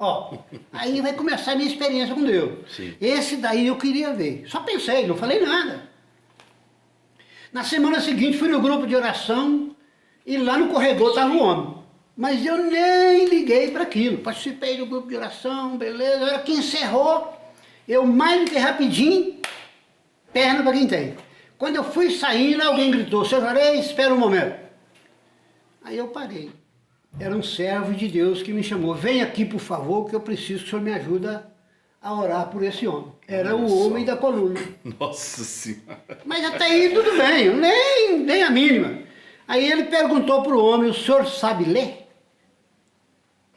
Ó, aí vai começar a minha experiência com Deus. Sim. Esse daí eu queria ver. Só pensei, não falei nada. Na semana seguinte fui no grupo de oração e lá no corredor estava o homem. Mas eu nem liguei para aquilo. Participei do grupo de oração, beleza. A hora que encerrou, eu mais do que rapidinho, perna para quem tem. Quando eu fui saindo, alguém gritou, seu Juarez, espera um momento. Aí eu parei. Era um servo de Deus que me chamou, vem aqui por favor, que eu preciso que o senhor me ajuda a orar por esse homem. Era o homem da coluna. Nossa Senhora. Mas até aí tudo bem, nem a mínima. Aí ele perguntou para o homem, o senhor sabe ler?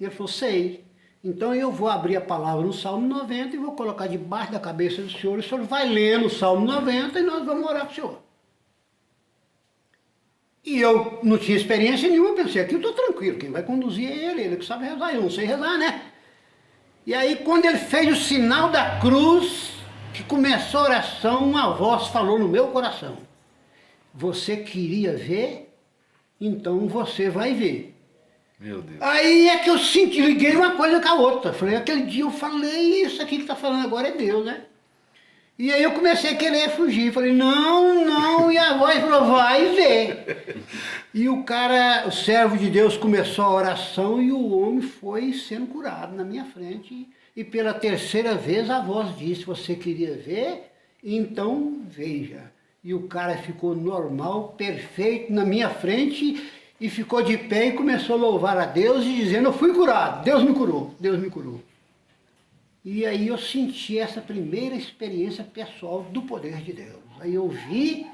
E ele falou, sei. Então eu vou abrir a palavra no Salmo 90 e vou colocar debaixo da cabeça do senhor, o senhor vai ler no Salmo 90 e nós vamos orar para o senhor. E eu não tinha experiência nenhuma, pensei, aqui eu estou tranquilo, quem vai conduzir é ele que sabe rezar, eu não sei rezar, né? E aí quando ele fez o sinal da cruz, que começou a oração, uma voz falou no meu coração, você queria ver? Então você vai ver. Meu Deus. Aí é que eu senti, liguei uma coisa com a outra, falei, aquele dia eu falei, isso aqui que está falando agora é Deus, né? E aí eu comecei a querer fugir, falei, não, e a voz falou, vai ver. E o cara, o servo de Deus começou a oração e o homem foi sendo curado na minha frente. E pela 3ª vez a voz disse, você queria ver? Então veja. E o cara ficou normal, perfeito na minha frente e ficou de pé e começou a louvar a Deus e dizendo, eu fui curado, Deus me curou, Deus me curou. E aí eu senti essa primeira experiência pessoal do poder de Deus. Aí eu vi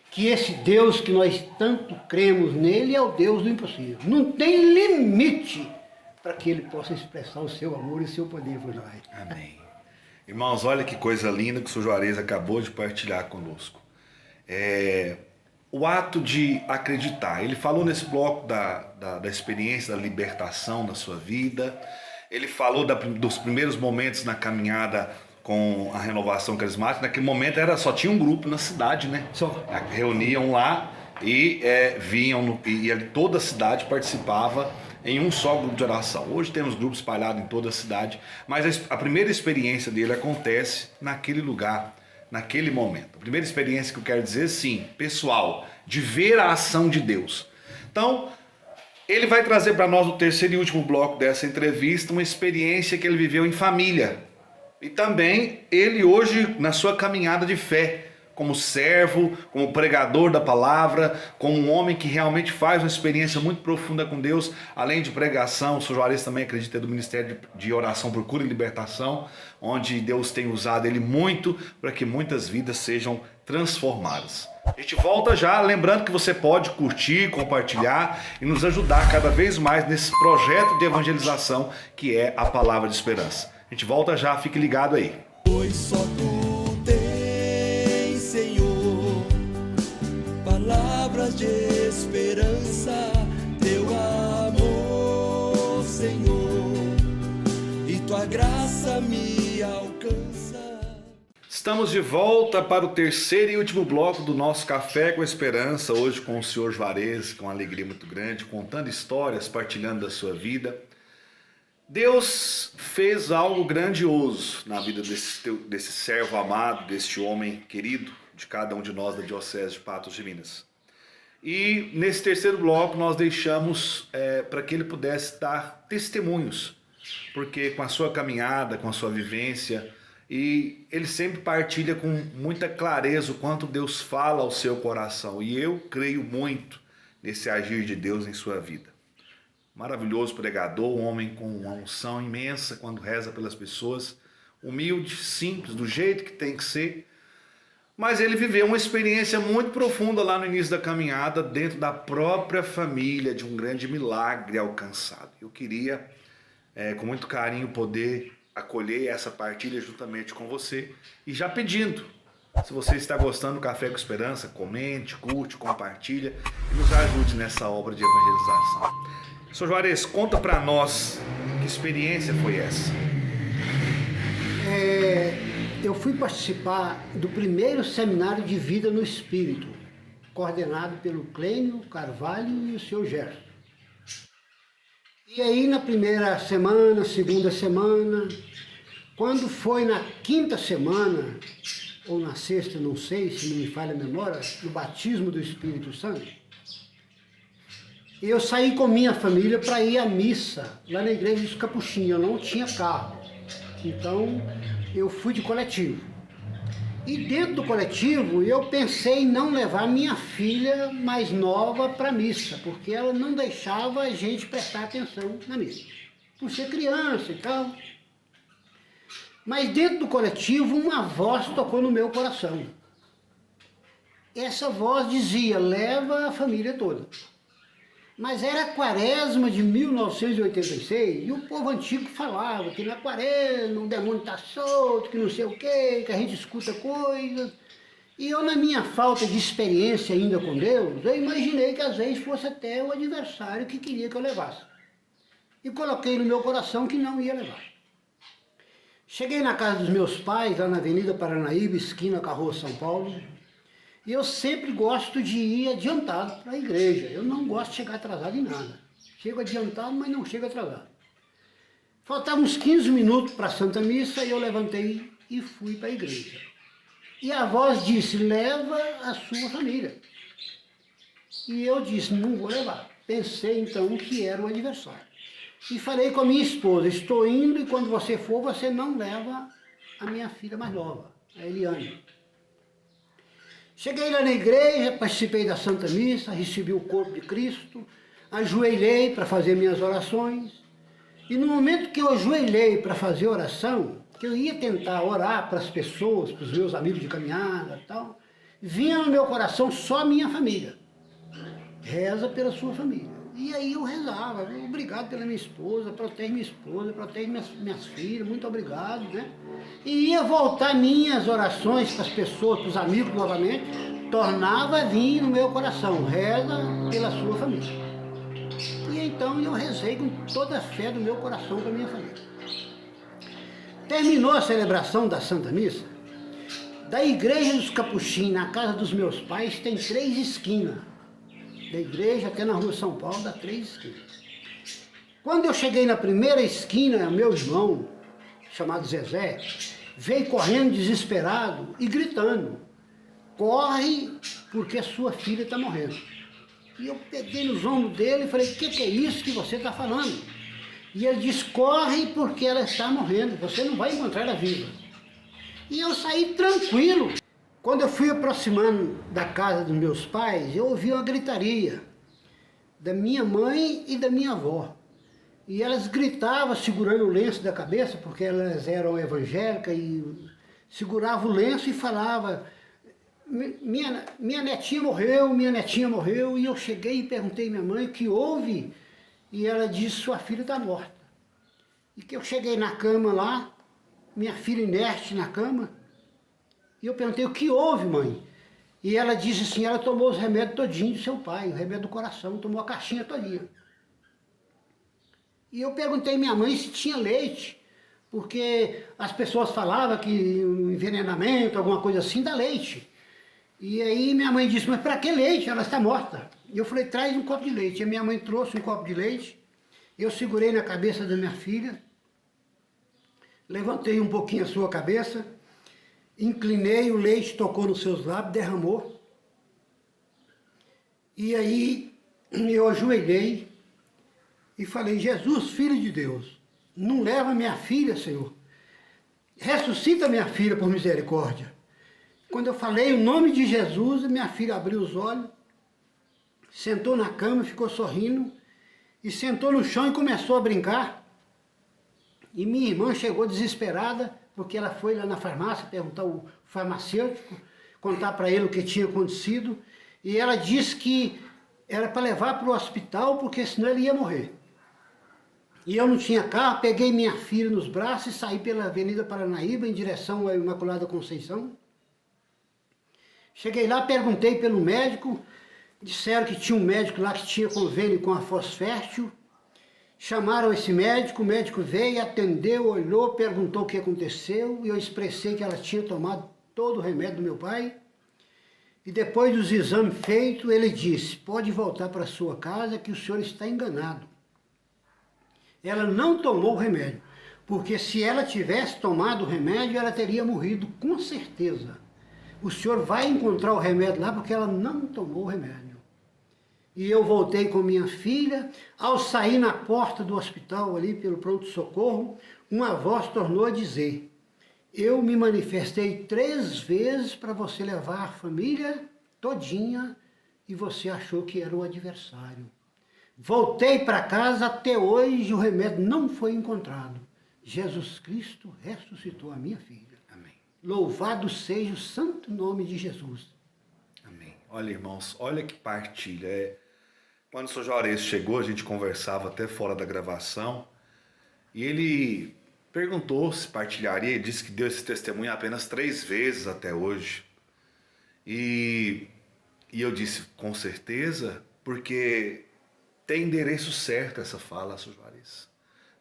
que esse Deus que nós tanto cremos nele é o Deus do impossível. Não tem limite para que ele possa expressar o seu amor e o seu poder por nós. Amém. Irmãos, olha que coisa linda que o Sr. Juarez acabou de partilhar conosco. O ato de acreditar. Ele falou nesse bloco da experiência da libertação da sua vida. Ele falou dos primeiros momentos na caminhada com a renovação carismática. Naquele momento só tinha um grupo na cidade, né? Só. Reuniam lá e vinham, e toda a cidade participava em um só grupo de oração. Hoje temos grupos espalhados em toda a cidade, mas a primeira experiência dele acontece naquele lugar, naquele momento. A primeira experiência que eu quero dizer, sim, pessoal, de ver a ação de Deus. Então, Ele vai trazer para nós no terceiro e último bloco dessa entrevista uma experiência que ele viveu em família. E também ele hoje na sua caminhada de fé, como servo, como pregador da palavra, como um homem que realmente faz uma experiência muito profunda com Deus, além de pregação. O Sr. Juarez também acredita do Ministério de Oração por Cura e Libertação, onde Deus tem usado ele muito para que muitas vidas sejam transformadas. A gente volta já, lembrando que você pode curtir, compartilhar e nos ajudar cada vez mais nesse projeto de evangelização que é a Palavra de Esperança. A gente volta já, fique ligado aí. Pois só tu tens, Senhor, palavras de esperança, teu amor, Senhor, e tua graça me alcança. Estamos de volta para o terceiro e último bloco do nosso Café com Esperança, hoje com o Sr. Juarez, com uma alegria muito grande, contando histórias, partilhando da sua vida. Deus fez algo grandioso na vida desse servo amado, deste homem querido, de cada um de nós da Diocese de Patos de Minas. E nesse terceiro bloco nós deixamos para que ele pudesse dar testemunhos, porque com a sua caminhada, com a sua vivência, e ele sempre partilha com muita clareza o quanto Deus fala ao seu coração. E eu creio muito nesse agir de Deus em sua vida. Maravilhoso pregador, um homem com uma unção imensa quando reza pelas pessoas, humilde, simples, do jeito que tem que ser. Mas ele viveu uma experiência muito profunda lá no início da caminhada, dentro da própria família, de um grande milagre alcançado. Eu queria, com muito carinho, poder acolher essa partilha juntamente com você. E já pedindo, se você está gostando do Café com Esperança, comente, curte, compartilha e nos ajude nessa obra de evangelização. Sr. Juarez, conta para nós que experiência foi essa. Eu fui participar do primeiro seminário de vida no Espírito, coordenado pelo Clênio Carvalho e o Sr. Gerson. E aí na primeira semana, segunda semana, quando foi na quinta semana, ou na sexta, não sei, se não me falha a memória, no batismo do Espírito Santo, eu saí com minha família para ir à missa, lá na igreja dos Capuchinhos. Eu não tinha carro, então eu fui de coletivo. E dentro do coletivo eu pensei em não levar minha filha mais nova para a missa, porque ela não deixava a gente prestar atenção na missa, por ser criança e tal. Mas dentro do coletivo uma voz tocou no meu coração. Essa voz dizia: leva a família toda. Mas era a quaresma de 1986 e o povo antigo falava que na quaresma o demônio está solto, que não sei o quê, que a gente escuta coisas. E eu, na minha falta de experiência ainda com Deus, eu imaginei que às vezes fosse até o adversário que queria que eu levasse. E coloquei no meu coração que não ia levar. Cheguei na casa dos meus pais, lá na Avenida Paranaíba, esquina com a Rua São Paulo. E eu sempre gosto de ir adiantado para a igreja. Eu não gosto de chegar atrasado em nada. Chego adiantado, mas não chego atrasado. Faltavam uns 15 minutos para a Santa Missa e eu levantei e fui para a igreja. E a voz disse: leva a sua família. E eu disse: não vou levar. Pensei então que era o adversário. E falei com a minha esposa: estou indo e quando você for, você não leva a minha filha mais nova, a Eliane. Cheguei lá na igreja, participei da Santa Missa, recebi o corpo de Cristo, ajoelhei para fazer minhas orações. E no momento que eu ajoelhei para fazer oração, que eu ia tentar orar para as pessoas, para os meus amigos de caminhada e tal, vinha no meu coração só a minha família. Reza pela sua família. E aí eu rezava: obrigado pela minha esposa, protege minhas filhas, muito obrigado, né? E ia voltar minhas orações para as pessoas, para os amigos novamente, tornava a vir no meu coração: reza pela sua família. E então eu rezei com toda a fé do meu coração para a minha família. Terminou a celebração da Santa Missa. Da igreja dos Capuchinhos, na casa dos meus pais, tem 3 esquinas. Da igreja até na Rua São Paulo, dá 3 esquinas. Quando eu cheguei na primeira esquina, meu irmão, chamado Zezé, veio correndo desesperado e gritando: corre, porque a sua filha está morrendo. E eu peguei nos ombros dele e falei, o que é isso que você está falando? E ele disse, corre porque ela está morrendo, você não vai encontrar ela viva. E eu saí tranquilo. Quando eu fui aproximando da casa dos meus pais, eu ouvi uma gritaria da minha mãe e da minha avó. E elas gritavam segurando o lenço da cabeça, porque elas eram evangélicas, e seguravam o lenço e falavam, minha netinha morreu, e eu cheguei e perguntei à minha mãe o que houve, e ela disse, sua filha está morta. E que eu cheguei na cama lá, minha filha inerte na cama, e eu perguntei, o que houve, mãe? E ela disse assim, ela tomou os remédios todinhos do seu pai, o remédio do coração, tomou a caixinha todinha. E eu perguntei à minha mãe se tinha leite, porque as pessoas falavam que um envenenamento, alguma coisa assim, dá leite. E aí minha mãe disse, mas para que leite? Ela está morta. E eu falei, traz um copo de leite. E a minha mãe trouxe um copo de leite, eu segurei na cabeça da minha filha, levantei um pouquinho a sua cabeça, inclinei, o leite tocou nos seus lábios, derramou. E aí eu ajoelhei e falei, Jesus, Filho de Deus, não leva minha filha, Senhor. Ressuscita minha filha por misericórdia. Quando eu falei o nome de Jesus, minha filha abriu os olhos, sentou na cama, ficou sorrindo, e sentou no chão e começou a brincar. E minha irmã chegou desesperada, porque ela foi lá na farmácia perguntar ao farmacêutico, contar para ele o que tinha acontecido, e ela disse que era para levar para o hospital, porque senão ele ia morrer. E eu não tinha carro, peguei minha filha nos braços e saí pela Avenida Paranaíba em direção à Imaculada Conceição. Cheguei lá, perguntei pelo médico, disseram que tinha um médico lá que tinha convênio com a Fosfértil. Chamaram esse médico, o médico veio, atendeu, olhou, perguntou o que aconteceu, e eu expressei que ela tinha tomado todo o remédio do meu pai. E depois dos exames feitos, ele disse, pode voltar para sua casa que o senhor está enganado. Ela não tomou o remédio, porque se ela tivesse tomado o remédio, ela teria morrido com certeza. O senhor vai encontrar o remédio lá porque ela não tomou o remédio. E eu voltei com minha filha. Ao sair na porta do hospital ali pelo pronto-socorro, uma voz tornou a dizer, eu me manifestei 3 vezes para você levar a família todinha e você achou que era o adversário. Voltei para casa, até hoje o remédio não foi encontrado. Jesus Cristo ressuscitou a minha filha. Amém. Louvado seja o santo nome de Jesus. Amém. Olha, irmãos, olha que partilha. Quando o Sr. Juarez chegou, a gente conversava até fora da gravação, e ele perguntou se partilharia, ele disse que deu esse testemunho apenas 3 vezes até hoje. E eu disse, com certeza, porque tem endereço certo essa fala, Sr. Juarez.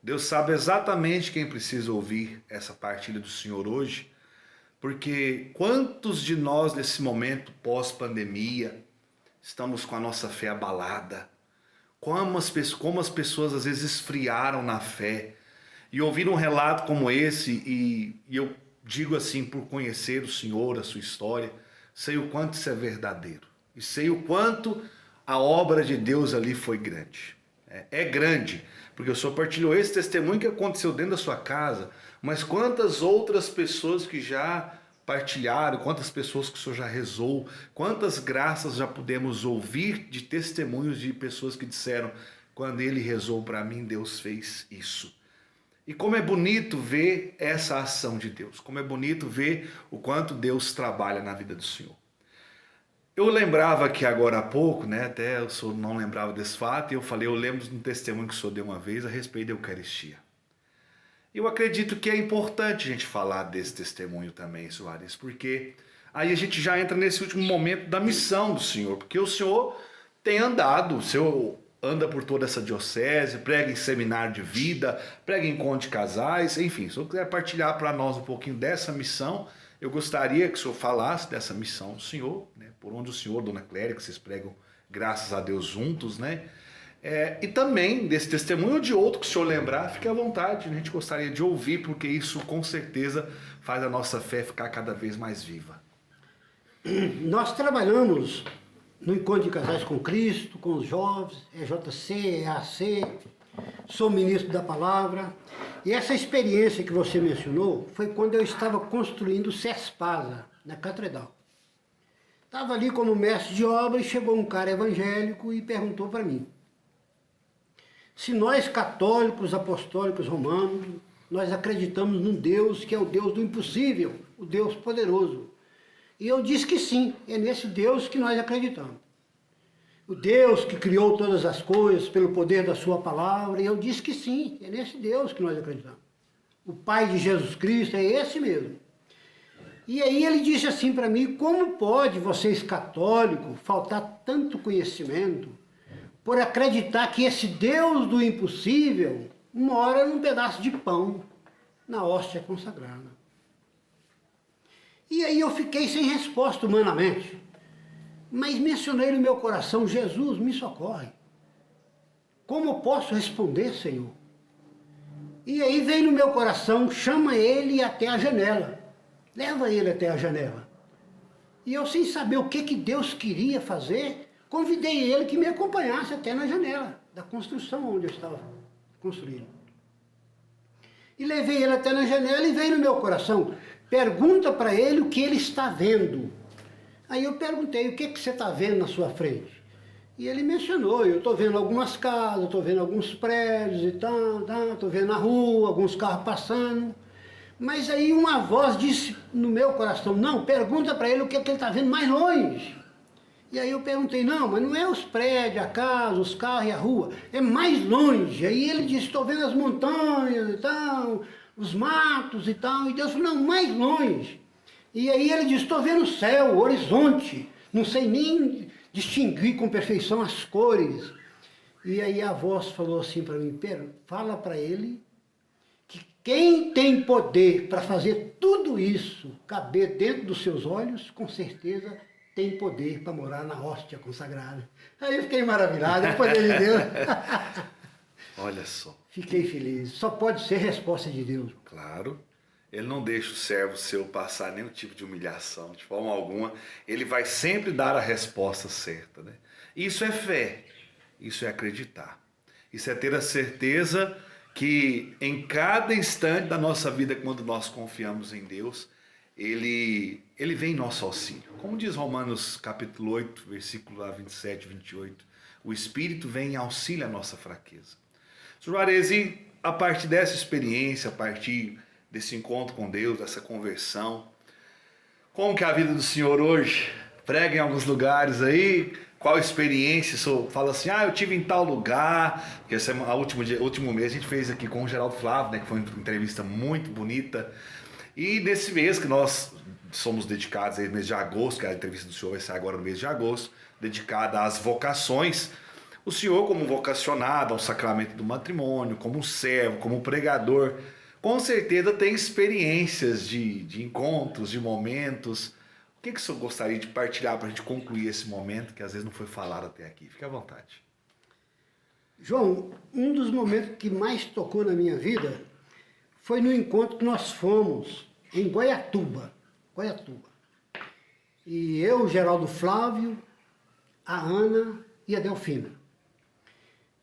Deus sabe exatamente quem precisa ouvir essa partilha do Senhor hoje, porque quantos de nós nesse momento pós-pandemia estamos com a nossa fé abalada, como as pessoas às vezes esfriaram na fé, e ouvir um relato como esse, e eu digo assim, por conhecer o Senhor, a sua história, sei o quanto isso é verdadeiro, e sei o quanto a obra de Deus ali foi grande. É grande, porque o Senhor partilhou esse testemunho que aconteceu dentro da sua casa, mas quantas outras pessoas que já partilharam, quantas pessoas que o Senhor já rezou, quantas graças já pudemos ouvir de testemunhos de pessoas que disseram, quando ele rezou para mim, Deus fez isso. E como é bonito ver essa ação de Deus, como é bonito ver o quanto Deus trabalha na vida do Senhor. Eu lembrava que agora há pouco, até o senhor não lembrava desse fato, e eu falei, eu lembro de um testemunho que o senhor deu uma vez a respeito da Eucaristia. Eu acredito que é importante a gente falar desse testemunho também, Soares, porque aí a gente já entra nesse último momento da missão do Senhor, porque o Senhor tem andado, o Senhor anda por toda essa diocese, prega em seminário de vida, prega em encontro de casais, enfim, se o senhor quiser partilhar para nós um pouquinho dessa missão, eu gostaria que o senhor falasse dessa missão do senhor, por onde o senhor, Dona Cléria, que vocês pregam, graças a Deus, juntos, e também desse testemunho ou de outro que o senhor lembrar, fique à vontade, a gente gostaria de ouvir, porque isso com certeza faz a nossa fé ficar cada vez mais viva. Nós trabalhamos no Encontro de Casais com Cristo, com os jovens, EJC, EAC, sou ministro da palavra. E essa experiência que você mencionou foi quando eu estava construindo o CESPASA, na Catedral. Estava ali como mestre de obra e chegou um cara evangélico e perguntou para mim se nós católicos, apostólicos, romanos, nós acreditamos num Deus que é o Deus do impossível, o Deus poderoso. E eu disse que sim, é nesse Deus que nós acreditamos. O Deus que criou todas as coisas pelo poder da sua palavra, e eu disse que sim, é nesse Deus que nós acreditamos. O Pai de Jesus Cristo é esse mesmo. E aí ele disse assim para mim, como pode vocês católicos faltar tanto conhecimento por acreditar que esse Deus do impossível mora num pedaço de pão na hóstia consagrada? E aí eu fiquei sem resposta humanamente, mas mencionei no meu coração, Jesus, me socorre. Como eu posso responder, Senhor? E aí veio no meu coração, chama ele até a janela. Leva ele até a janela. E eu, sem saber o que Deus queria fazer, convidei ele que me acompanhasse até na janela da construção onde eu estava construindo. E levei ele até na janela e veio no meu coração, pergunta para ele o que ele está vendo. Aí eu perguntei, o que você está vendo na sua frente? E ele mencionou, eu estou vendo algumas casas, estou vendo alguns prédios e tal, estou vendo na rua, alguns carros passando. Mas aí uma voz disse no meu coração, não, pergunta para ele o que ele está vendo mais longe. E aí eu perguntei, não, mas não é os prédios, a casa, os carros e a rua, é mais longe. Aí ele disse, estou vendo as montanhas e tal, os matos e tal. E Deus falou, não, mais longe. E aí ele disse, estou vendo o céu, o horizonte, não sei nem distinguir com perfeição as cores. E aí a voz falou assim para mim, Pedro, fala para ele que quem tem poder para fazer tudo isso caber dentro dos seus olhos, com certeza tem poder para morar na hóstia consagrada. Aí eu fiquei maravilhado, é o poder de Deus. Olha só. Fiquei feliz, só pode ser resposta de Deus. Claro. Ele não deixa o servo seu passar nenhum tipo de humilhação, de forma alguma. Ele vai sempre dar a resposta certa, né? Isso é fé, isso é acreditar. Isso é ter a certeza que em cada instante da nossa vida, quando nós confiamos em Deus, Ele vem em nosso auxílio. Como diz Romanos capítulo 8, versículo 27 e 28, o Espírito vem em auxílio à nossa fraqueza. Sr. Juarez, e a partir dessa experiência, a partir desse encontro com Deus, dessa conversão, como que é a vida do senhor hoje? Prega em alguns lugares aí, qual experiência? O senhor fala assim, eu tive em tal lugar, porque esse último mês a gente fez aqui com o Geraldo Flávio, né, que foi uma entrevista muito bonita, e nesse mês que nós somos dedicados aí no mês de agosto, que a entrevista do senhor vai ser agora no mês de agosto, dedicada às vocações, o senhor como vocacionado ao sacramento do matrimônio, como servo, como pregador, com certeza tem experiências de encontros, de momentos. O que o senhor gostaria de partilhar para a gente concluir esse momento, que às vezes não foi falado até aqui? Fique à vontade. João, um dos momentos que mais tocou na minha vida foi no encontro que nós fomos em Goiatuba. E eu, Geraldo Flávio, a Ana e a Delfina.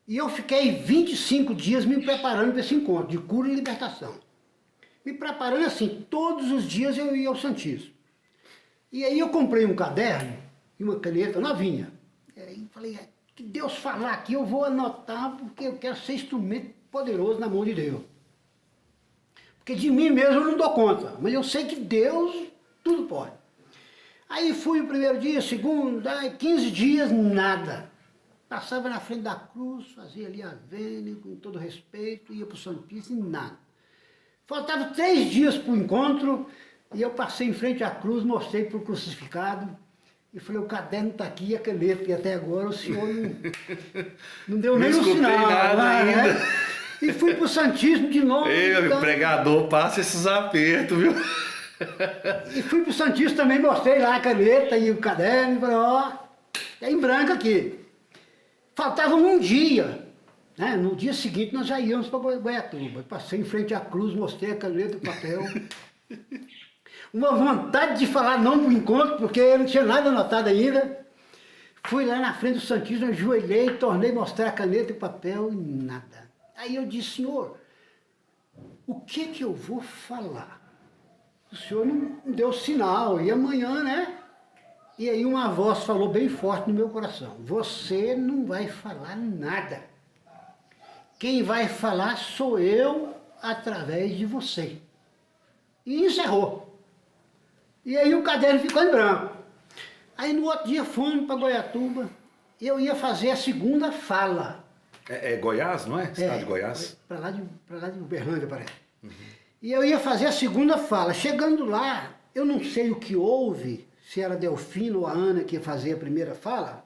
E eu fiquei 25 dias me preparando para esse encontro de cura e libertação. Me preparando assim, todos os dias eu ia ao Santíssimo. E aí eu comprei um caderno e uma caneta novinha. E aí falei, que Deus falar aqui, eu vou anotar, porque eu quero ser instrumento poderoso na mão de Deus. Porque de mim mesmo eu não dou conta, mas eu sei que Deus tudo pode. Aí fui o primeiro dia, segundo, 15 dias, nada. Passava na frente da cruz, fazia ali a vênia, com todo respeito, ia para o Santíssimo e nada. Faltava 3 dias para o encontro, e eu passei em frente à cruz, mostrei para o crucificado, e falei, o caderno está aqui e a caneta, e até agora o senhor não deu nem um sinal. Nada ainda. Né? E fui para o Santíssimo de novo. Ei, então... pregador, passa esses apertos, viu? E fui para o Santíssimo também, mostrei lá a caneta e o caderno, e falei, é em branco aqui. Faltava um dia, né? No dia seguinte nós já íamos para Goiatuba. Passei em frente à cruz, mostrei a caneta e o papel. Uma vontade de falar não para o encontro, porque eu não tinha nada anotado ainda. Fui lá na frente do Santíssimo, ajoelhei, tornei mostrar a caneta e papel e nada. Aí eu disse, Senhor, o que eu vou falar? O Senhor não deu sinal, e amanhã, né? E aí uma voz falou bem forte no meu coração, você não vai falar nada. Quem vai falar sou eu através de você. E encerrou. E aí o caderno ficou em branco. Aí no outro dia fomos para Goiatuba, e eu ia fazer a segunda fala. É Goiás, não é? Estado de Goiás? Para lá de Uberlândia, parece. Uhum. E eu ia fazer a segunda fala. Chegando lá, eu não sei o que houve, se era Delfino ou a Ana que ia fazer a primeira fala,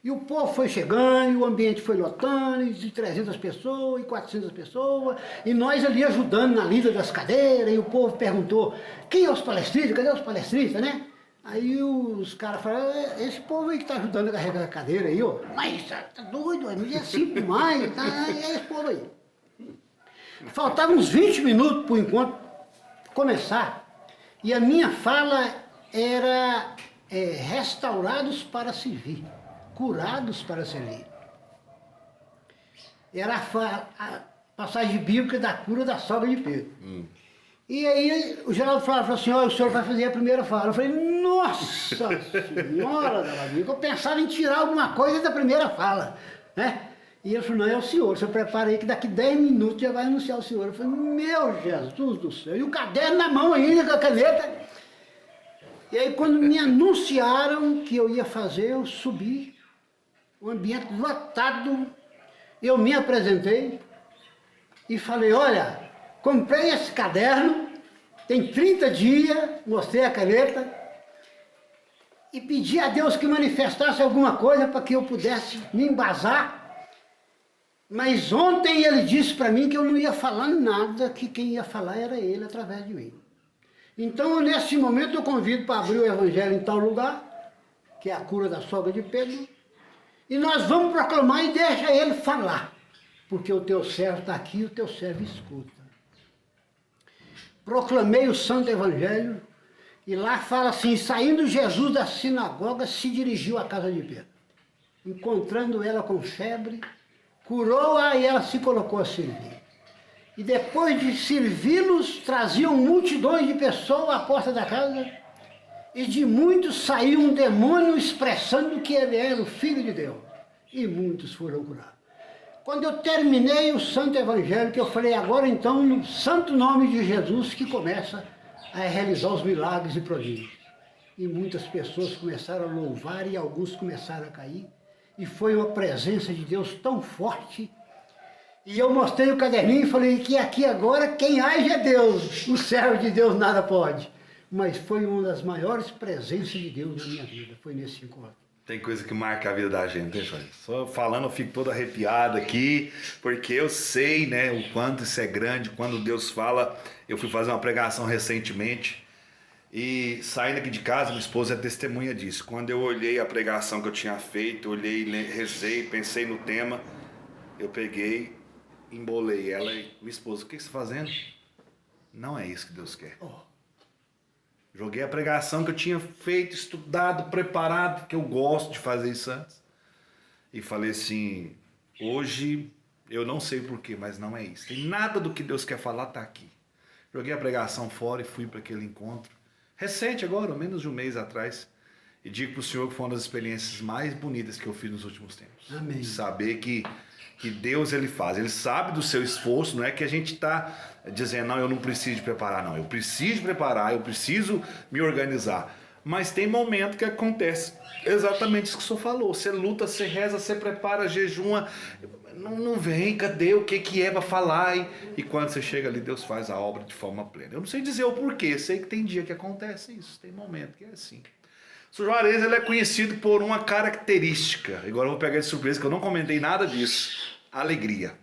e o povo foi chegando, e o ambiente foi lotando, e de 300 pessoas, e 400 pessoas, e nós ali ajudando na lida das cadeiras, e o povo perguntou, quem é os palestristas? Cadê os palestristas, né? Aí os caras falaram, esse povo aí que tá ajudando a carregar a cadeira aí, ó. Mas tá doido, no dia 5 de maio, tá, é esse povo aí. Faltavam uns 20 minutos pro encontro começar, e a minha fala era restaurados para servir, curados para servir. Era a passagem bíblica da cura da sogra de Pedro. E aí o Geraldo falou assim, olha, o senhor vai fazer a primeira fala. Eu falei, nossa senhora da amiga, eu pensava em tirar alguma coisa da primeira fala, né? E ele falou, não, é o senhor prepara aí que daqui 10 minutos já vai anunciar o senhor. Eu falei, meu Jesus do céu, e o caderno na mão ainda, com a caneta. E aí quando me anunciaram que eu ia fazer, eu subi, o ambiente lotado, eu me apresentei e falei, olha, comprei esse caderno, tem 30 dias, mostrei a caneta e pedi a Deus que manifestasse alguma coisa para que eu pudesse me embasar. Mas ontem ele disse para mim que eu não ia falar nada, que quem ia falar era ele através de mim. Então, nesse momento, eu convido para abrir o Evangelho em tal lugar, que é a cura da sogra de Pedro, e nós vamos proclamar e deixa ele falar, porque o teu servo está aqui e o teu servo escuta. Proclamei o Santo Evangelho, e lá fala assim, saindo Jesus da sinagoga, se dirigiu à casa de Pedro. Encontrando ela com febre, curou-a e ela se colocou a servir. E depois de servi-los, traziam multidões de pessoas à porta da casa, e de muitos saiu um demônio expressando que ele era o Filho de Deus. E muitos foram curados. Quando eu terminei o Santo Evangelho, que eu falei, agora então, no santo nome de Jesus, que começa a realizar os milagres e prodígios. E muitas pessoas começaram a louvar e alguns começaram a cair. E foi uma presença de Deus tão forte. E eu mostrei o caderninho e falei que aqui agora quem age é Deus. O servo de Deus nada pode. Mas foi uma das maiores presenças de Deus na minha vida. Foi nesse encontro. Tem coisa que marca a vida da gente, né, Jorge? Só falando eu fico todo arrepiado aqui, porque eu sei, né, o quanto isso é grande. Quando Deus fala, eu fui fazer uma pregação recentemente e saindo aqui de casa, minha esposa é testemunha disso. Quando eu olhei a pregação que eu tinha feito, olhei, rezei, pensei no tema, eu peguei, embolei ela e minha esposa, o que você está fazendo? Não é isso que Deus quer. Joguei a pregação que eu tinha feito, estudado, preparado, que eu gosto de fazer isso antes. E falei assim, hoje eu não sei porquê, mas não é isso. Tem nada do que Deus quer falar tá aqui. Joguei a pregação fora e fui para aquele encontro. Recente agora, menos de um mês atrás. E digo para o Senhor que foi uma das experiências mais bonitas que eu fiz nos últimos tempos. Amém. Saber que Deus ele faz, ele sabe do seu esforço, não é que a gente está dizendo, não, eu não preciso de preparar, não, eu preciso preparar, eu preciso me organizar, mas tem momento que acontece exatamente isso que o senhor falou, você luta, você reza, você prepara, jejuma, não vem, cadê, o que é para falar, e quando você chega ali, Deus faz a obra de forma plena. Eu não sei dizer o porquê, sei que tem dia que acontece isso, tem momento que é assim. O Sr. Juarez ele é conhecido por uma característica, agora eu vou pegar de surpresa que eu não comentei nada disso, alegria.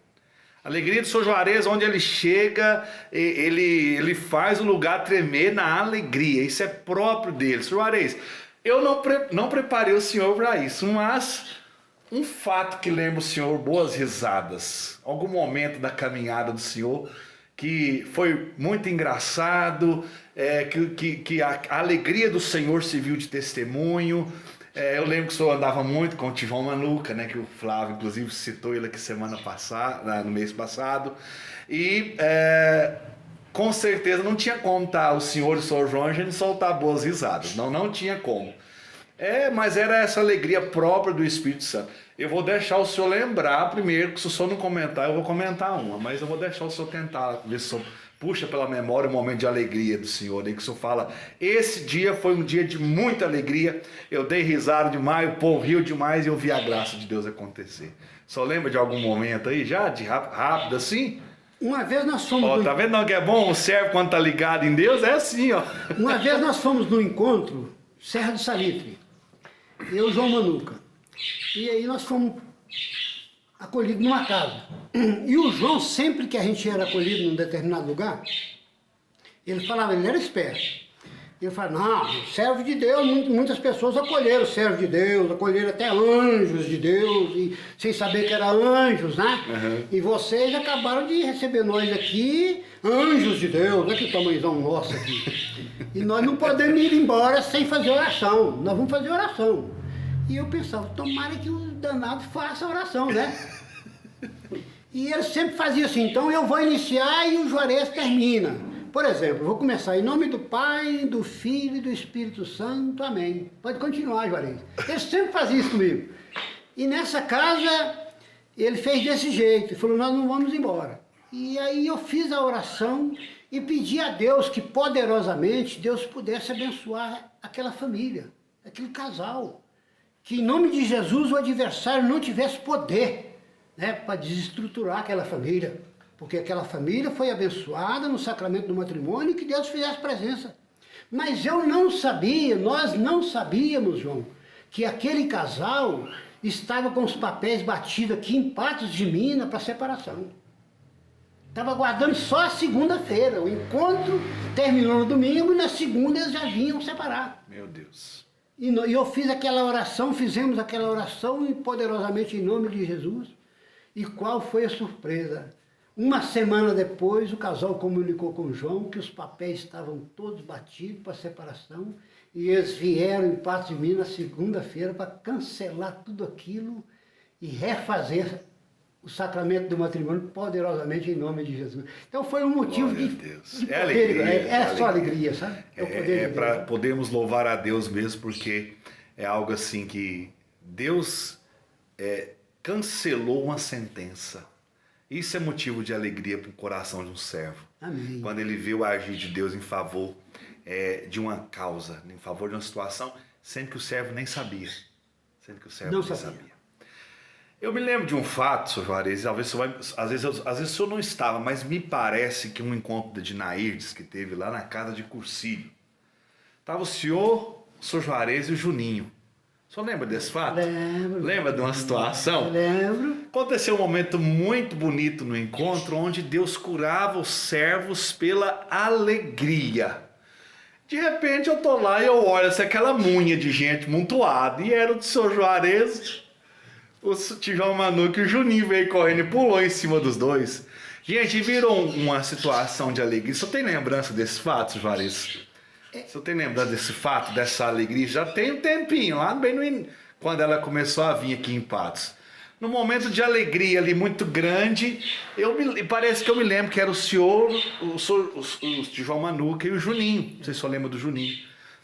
A alegria do Sr. Juarez, onde ele chega, ele faz o lugar tremer na alegria, isso é próprio dele. Sr. Juarez, eu não preparei o senhor para isso, mas um fato que lembra o senhor boas risadas, algum momento da caminhada do senhor que foi muito engraçado, que a alegria do Senhor serviu de testemunho, Eu lembro que o senhor andava muito com o Tijão Manuca, né? Que o Flávio, inclusive, citou ele aqui semana passada, no mês passado. E com certeza não tinha como o senhor e o senhor João a gente soltar boas risadas. Não tinha como. Mas era essa alegria própria do Espírito Santo. Eu vou deixar o senhor lembrar primeiro, que se o senhor não comentar, eu vou comentar uma. Mas eu vou deixar o senhor tentar ver se o senhor puxa pela memória um momento de alegria do senhor, aí que o senhor fala, esse dia foi um dia de muita alegria, eu dei risada demais, o povo riu demais e eu vi a graça de Deus acontecer. Só lembra de algum momento aí já, de rápido assim? Uma vez nós fomos... Tá vendo não que é bom? O servo quando tá ligado em Deus é assim, ó. Uma vez nós fomos no encontro, Serra do Salitre, eu e o João Manuca, e aí nós fomos acolhido numa casa. E o João, sempre que a gente era acolhido num determinado lugar, ele falava, ele era esperto. Ele falava, não, servo de Deus, muitas pessoas acolheram o servo de Deus, acolheram até anjos de Deus, e, sem saber que eram anjos, né? Uhum. E vocês acabaram de receber nós aqui, anjos de Deus, olha que tamanhozão nosso aqui. E nós não podemos ir embora sem fazer oração, nós vamos fazer oração. E eu pensava, tomara que o danado faça a oração, né? E ele sempre fazia assim, então eu vou iniciar e o Juarez termina. Por exemplo, eu vou começar em nome do Pai, do Filho e do Espírito Santo, amém. Pode continuar, Juarez. Ele sempre fazia isso comigo. E nessa casa, ele fez desse jeito, ele falou, nós não vamos embora. E aí eu fiz a oração e pedi a Deus que poderosamente Deus pudesse abençoar aquela família, aquele casal. Que em nome de Jesus o adversário não tivesse poder, né, para desestruturar aquela família. Porque aquela família foi abençoada no sacramento do matrimônio e que Deus fizesse presença. Mas eu não sabia, nós não sabíamos, João, que aquele casal estava com os papéis batidos aqui em Patos de Minas para separação. Estava aguardando só a segunda-feira. O encontro terminou no domingo e na segunda eles já vinham separar. Meu Deus. E eu fiz aquela oração, fizemos aquela oração poderosamente em nome de Jesus. E qual foi a surpresa? Uma semana depois, o casal comunicou com o João que os papéis estavam todos batidos para separação e eles vieram em Patos de Minas na segunda-feira para cancelar tudo aquilo e refazer o sacramento do matrimônio poderosamente em nome de Jesus. Então foi um motivo de poder, alegria, só alegria, sabe? Para podermos louvar a Deus mesmo, porque é algo assim que Deus cancelou uma sentença. Isso é motivo de alegria para o coração de um servo. Amém. Quando ele vê o agir de Deus em favor de uma causa, em favor de uma situação, sendo que o servo nem sabia. Não sabia. Eu me lembro de um fato, Sr. Juarez, às vezes o senhor não estava, mas me parece que um encontro de Nairdes que teve lá na casa de Cursilho. Estava o senhor, o Sr. Juarez e o Juninho. O senhor lembra desse fato? Lembro. Lembra de uma situação? Lembro. Aconteceu um momento muito bonito no encontro, onde Deus curava os servos pela alegria. De repente eu tô lá e eu olho aquela munha de gente montuada, e era o Sr. Juarez, o Tijão Manuca e o Juninho veio correndo e pulou em cima dos dois. Gente, virou uma situação de alegria. O senhor tem lembrança desse fato, Sr. Juarez? O senhor tem lembrança desse fato, dessa alegria? Já tem um tempinho, lá bem no início, quando ela começou a vir aqui em Patos. Num momento de alegria ali muito grande, parece que eu me lembro que era o senhor, o Tijão Manuca e o Juninho. Não sei se eu lembro do Juninho.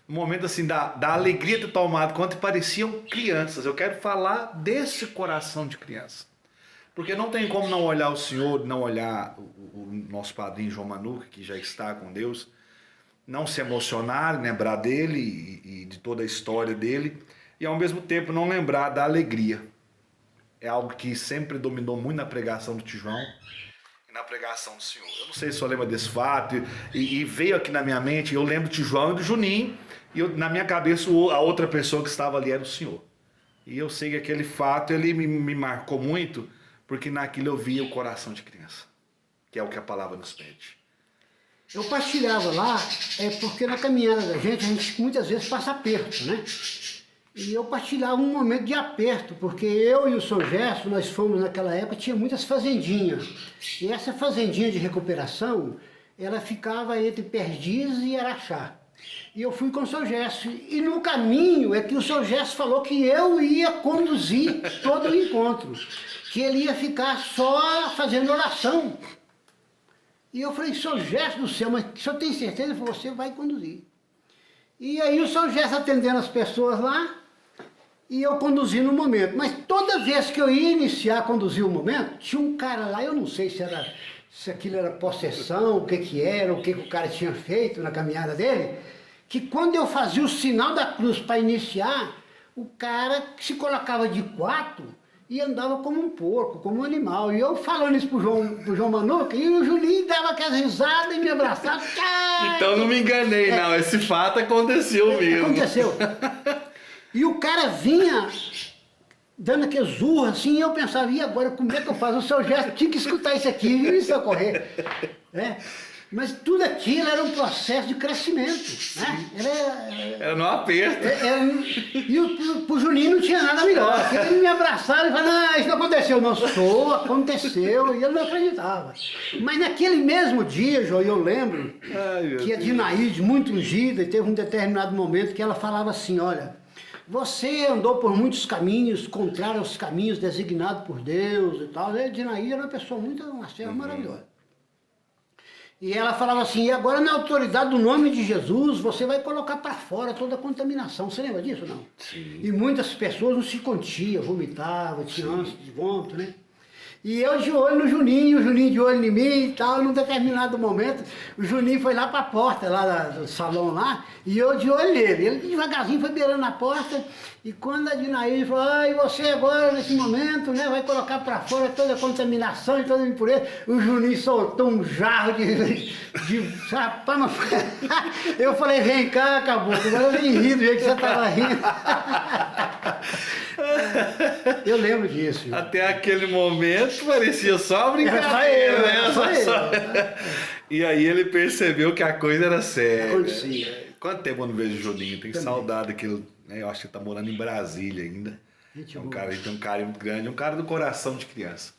Um momento assim da alegria de ter tomado conta, e pareciam crianças. Eu quero falar desse coração de criança. Porque não tem como não olhar o senhor, não olhar o nosso padrinho João Manuca, que já está com Deus, não se emocionar, lembrar dele e de toda a história dele, e ao mesmo tempo não lembrar da alegria. É algo que sempre dominou muito na pregação do Tijão e na pregação do Senhor. Eu não sei se o senhor lembra desse fato, e veio aqui na minha mente, eu lembro do Tijão e do Juninho, e na minha cabeça a outra pessoa que estava ali era o Senhor. E eu sei que aquele fato ele me marcou muito, porque naquilo eu via o coração de criança, que é o que a palavra nos pede. Eu partilhava lá, porque na caminhada da gente, a gente muitas vezes passa aperto, né? E eu partilhava um momento de aperto, porque eu e o Sr. Gerson, nós fomos naquela época, tinha muitas fazendinhas. E essa fazendinha de recuperação, ela ficava entre Perdizes e Araxá. E eu fui com o seu Gesso. E no caminho é que o seu Gesso falou que eu ia conduzir todo o encontro. Que ele ia ficar só fazendo oração. E eu falei, seu Gesso do céu, mas o senhor tem certeza? Ele falou, você vai conduzir. E aí o seu Gesso atendendo as pessoas lá, e eu conduzi no momento. Mas toda vez que eu ia iniciar a conduzir o momento, tinha um cara lá, eu não sei se aquilo era possessão, o que era, o que o cara tinha feito na caminhada dele, que quando eu fazia o sinal da cruz para iniciar, o cara se colocava de quatro e andava como um porco, como um animal. E eu falando isso pro João Manuca, e o Julinho dava aquelas risadas e me abraçava. Então não me enganei, não. Esse fato aconteceu mesmo. Aconteceu. E o cara vinha dando aqueles urros assim, e eu pensava, e agora como é que eu faço? O seu Gesso tinha que escutar isso aqui e me socorrer. Né? Mas tudo aquilo era um processo de crescimento. Né? Era no aperto. E pro Juninho não tinha nada melhor. Ele me abraçava e falava, não, isso não aconteceu. Não, aconteceu. E ele não acreditava. Mas naquele mesmo dia, João, eu lembro que a Dinaíde, muito ungida, e teve um determinado momento que ela falava assim, olha, você andou por muitos caminhos, contrários aos caminhos designados por Deus e tal. A Dinaíde era uma serva maravilhosa. E ela falava assim, e agora na autoridade do nome de Jesus, você vai colocar para fora toda a contaminação. Você lembra disso, não? Sim. E muitas pessoas não se continham, vomitavam, tinham ânsia de vômito, né? E eu de olho no Juninho, o Juninho de olho em mim e tal, num determinado momento, o Juninho foi lá para a porta lá do salão lá, e eu de olho nele. Ele devagarzinho foi beirando na porta, e quando a Dinaíde falou, e você agora, nesse momento, né, vai colocar para fora toda a contaminação e toda a impureza, o Juninho soltou um jarro de rapaz, mas eu falei, vem cá, acabou, agora eu nem ri do jeito que você estava rindo. Eu lembro disso. Até aquele momento parecia só brincadeira, né? E aí ele percebeu que a coisa era séria. Acontecia. Quanto tempo eu não vejo o Juninho? Tenho saudade daquele. Né? Eu acho que ele tá morando em Brasília ainda. Ele tem um carinho muito grande, um cara do coração de criança.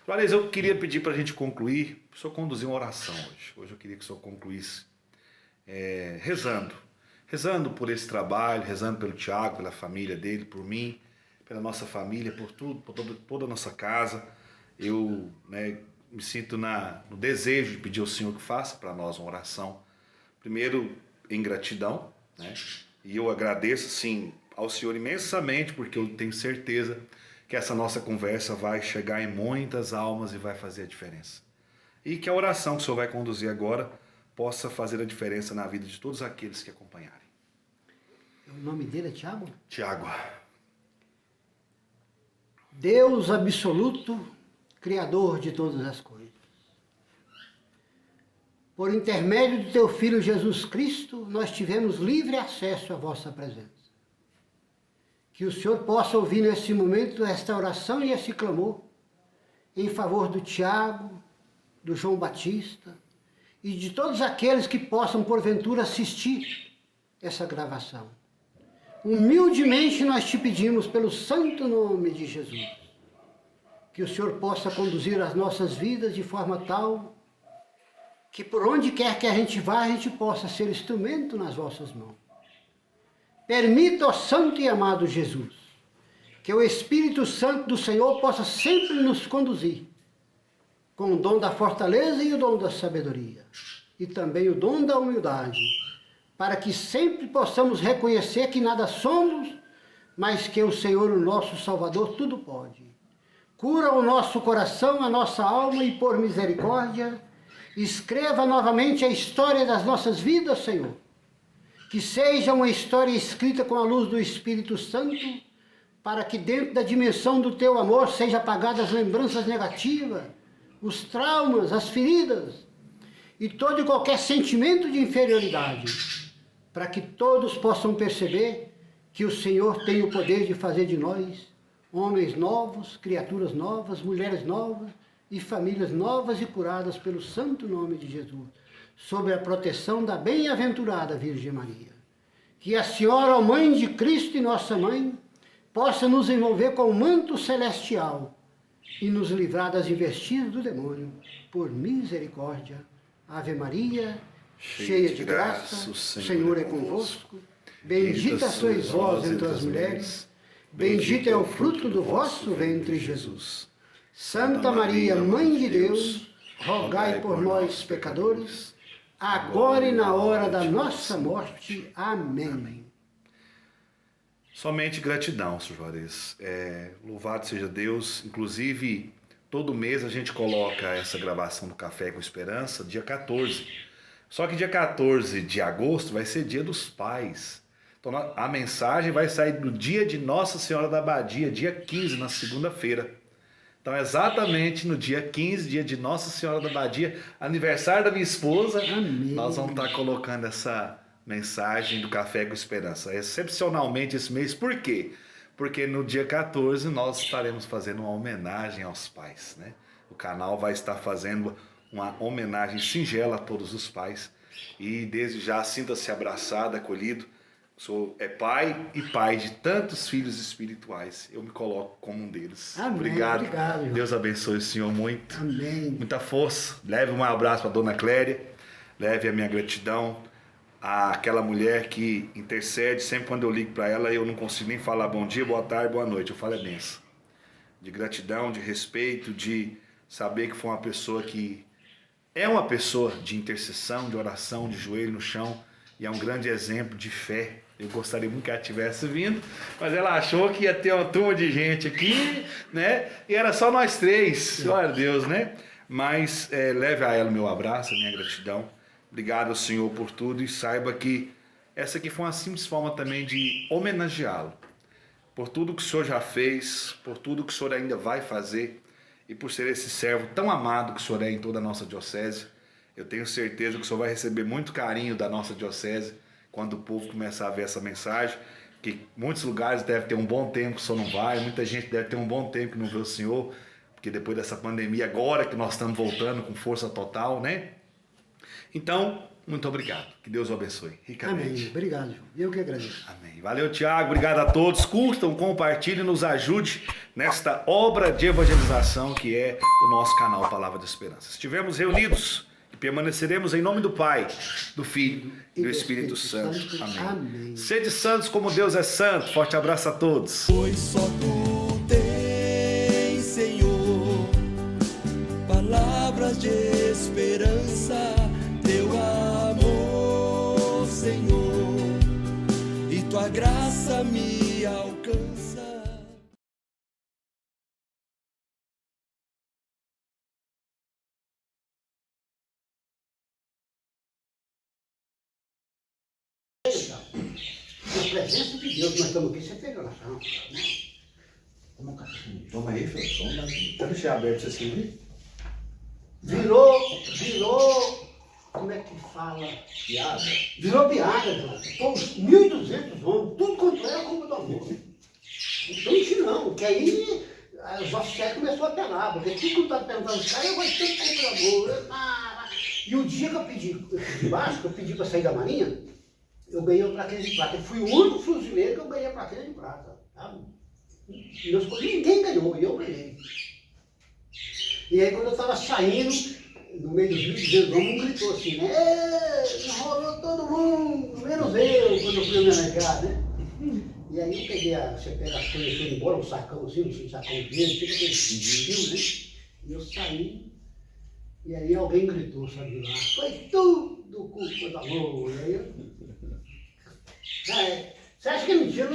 Juarez, eu queria pedir para a gente concluir. O senhor conduzir uma oração hoje. Hoje eu queria que o senhor concluísse rezando. Rezando por esse trabalho, rezando pelo Tiago, pela família dele, por mim, pela nossa família, por tudo, por toda a nossa casa. Eu me sinto no desejo de pedir ao Senhor que faça para nós uma oração. Primeiro, em gratidão, né? E eu agradeço, sim, ao Senhor imensamente, porque eu tenho certeza que essa nossa conversa vai chegar em muitas almas e vai fazer a diferença. E que a oração que o Senhor vai conduzir agora possa fazer a diferença na vida de todos aqueles que acompanharem. O nome dele é Tiago? Tiago. Deus absoluto, Criador de todas as coisas. Por intermédio do teu Filho Jesus Cristo, nós tivemos livre acesso à vossa presença. Que o Senhor possa ouvir nesse momento esta oração e esse clamor em favor do Tiago, do João Batista e de todos aqueles que possam porventura assistir essa gravação. Humildemente nós te pedimos pelo santo nome de Jesus, que o Senhor possa conduzir as nossas vidas de forma tal que por onde quer que a gente vá, a gente possa ser instrumento nas vossas mãos. Permita, ó Santo e amado Jesus, que o Espírito Santo do Senhor possa sempre nos conduzir com o dom da fortaleza e o dom da sabedoria, e também o dom da humildade, para que sempre possamos reconhecer que nada somos, mas que o Senhor, o nosso Salvador, tudo pode. Cura o nosso coração, a nossa alma, e por misericórdia, escreva novamente a história das nossas vidas, Senhor. Que seja uma história escrita com a luz do Espírito Santo, para que dentro da dimensão do teu amor sejam apagadas as lembranças negativas, os traumas, as feridas, e todo e qualquer sentimento de inferioridade, para que todos possam perceber que o Senhor tem o poder de fazer de nós homens novos, criaturas novas, mulheres novas, e famílias novas e curadas pelo santo nome de Jesus, sob a proteção da bem-aventurada Virgem Maria. Que a Senhora, ó Mãe de Cristo e nossa Mãe, possa nos envolver com o manto celestial e nos livrar das investidas do demônio, por misericórdia. Ave Maria, cheia de graça, o Senhor é convosco. Bendita sois vós entre as mulheres, bendito é o fruto do vosso ventre, Jesus. Santa Maria, Mãe de Deus, rogai por nós, pecadores, agora e na hora da nossa morte. Amém. Somente gratidão, Sr. Juarez. Louvado seja Deus. Inclusive, todo mês a gente coloca essa gravação do Café com Esperança, dia 14. Só que dia 14 de agosto vai ser dia dos pais. Então a mensagem vai sair do dia de Nossa Senhora da Abadia, dia 15, na segunda-feira. Então exatamente no dia 15, dia de Nossa Senhora da Abadia, aniversário da minha esposa, Amém. Nós vamos estar colocando essa mensagem do Café com Esperança. Excepcionalmente esse mês, por quê? Porque no dia 14 nós estaremos fazendo uma homenagem aos pais, né? O canal vai estar fazendo uma homenagem singela a todos os pais. E desde já sinta-se abraçado, acolhido. Sou pai e pai de tantos filhos espirituais. Eu me coloco como um deles. Amém. Obrigado. Obrigado. Deus abençoe o senhor muito. Amém. Muita força. Leve um abraço para a dona Cléria. Leve a minha gratidão àquela mulher que intercede. Sempre quando eu ligo para ela, eu não consigo nem falar bom dia, boa tarde, boa noite. Eu falo é benção. De gratidão, de respeito, de saber que foi uma pessoa que é uma pessoa de intercessão, de oração, de joelho no chão. E é um grande exemplo de fé. Eu gostaria muito que ela tivesse vindo, mas ela achou que ia ter uma turma de gente aqui, né? E era só nós três, glória a Deus, né? Mas leve a ela o meu abraço, a minha gratidão. Obrigado ao Senhor por tudo e saiba que essa aqui foi uma simples forma também de homenageá-lo. Por tudo que o Senhor já fez, por tudo que o Senhor ainda vai fazer e por ser esse servo tão amado que o Senhor é em toda a nossa diocese. Eu tenho certeza que o Senhor vai receber muito carinho da nossa diocese quando o povo começar a ver essa mensagem, que muitos lugares devem ter um bom tempo que o Senhor não vai, muita gente deve ter um bom tempo que não vê o Senhor, porque depois dessa pandemia, agora que nós estamos voltando com força total, né? Então, muito obrigado. Que Deus o abençoe ricamente. Amém. Obrigado, João. Eu que agradeço. Amém. Valeu, Tiago. Obrigado a todos. Curtam, compartilhem, nos ajude nesta obra de evangelização que é o nosso canal Palavra da Esperança. Estivemos reunidos e permaneceremos em nome do Pai, do Filho e do Espírito Santo. Amém. Amém. Sede santos como Deus é santo. Forte abraço a todos. Pois só tu tens, Senhor, palavras de esperança, teu amor, Senhor, e tua graça me alcança. Na presença de Deus, nós estamos aqui, você fez oração, né? Toma um café. Toma aí, filho. Tá deixando aberto pra você escrever? Virou, como é que fala? Piada. Virou piada, João. Fomos 1.200 homens, tudo contra a culpa do amor. Então isso não, que aí os oficiais começaram a apelar, porque tudo que estava perguntando os caras, eu vou ter contra o amor. E o dia que eu pedi baixo, que eu pedi para sair da Marinha, eu ganhei a plaquinha de prata. Eu fui o único fuzileiro que eu ganhei a plaquinha de prata. Tá? Meus colegas, ninguém ganhou, e eu ganhei. E aí quando eu estava saindo, no meio dos 1.200 homens, um gritou assim, né? Enrolou todo mundo, menos eu, quando eu fui me alegar, né? E aí eu peguei, você pega as coisas e foi embora, um sacão assim, um sacão verde, tipo aquele fio, né? E eu saí, e aí alguém gritou, sabe lá, foi tudo culpa do amor. E aí eu... Você acha que é mentira?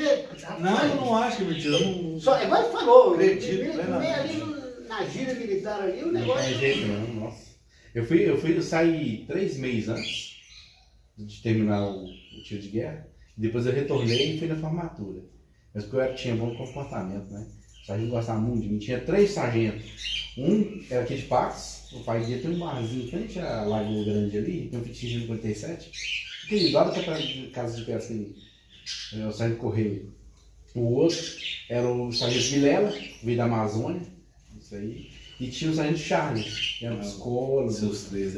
Não, eu não acho que é mentira. Só, igual ele falou, Acredito, meio ali na gíria militar ali, o negócio... Não tem jeito não, nossa. Eu saí 3 meses antes de terminar o tiro de guerra. Depois eu retornei e fui na formatura. Mas porque eu tinha bom comportamento, né? O sargento gostava muito de mim. Tinha 3 sargentos. Um era aqui de Pax, o pai dele tem um barzinho em frente à Lagoa Grande ali, tem um fitinho de 47. Aquele lado da casa de pesca ali. É o sargento Correio. O outro era o sargento Vilela, veio da Amazônia. Isso aí. E tinha o sargento Charles, que era psicólogo, Seus três,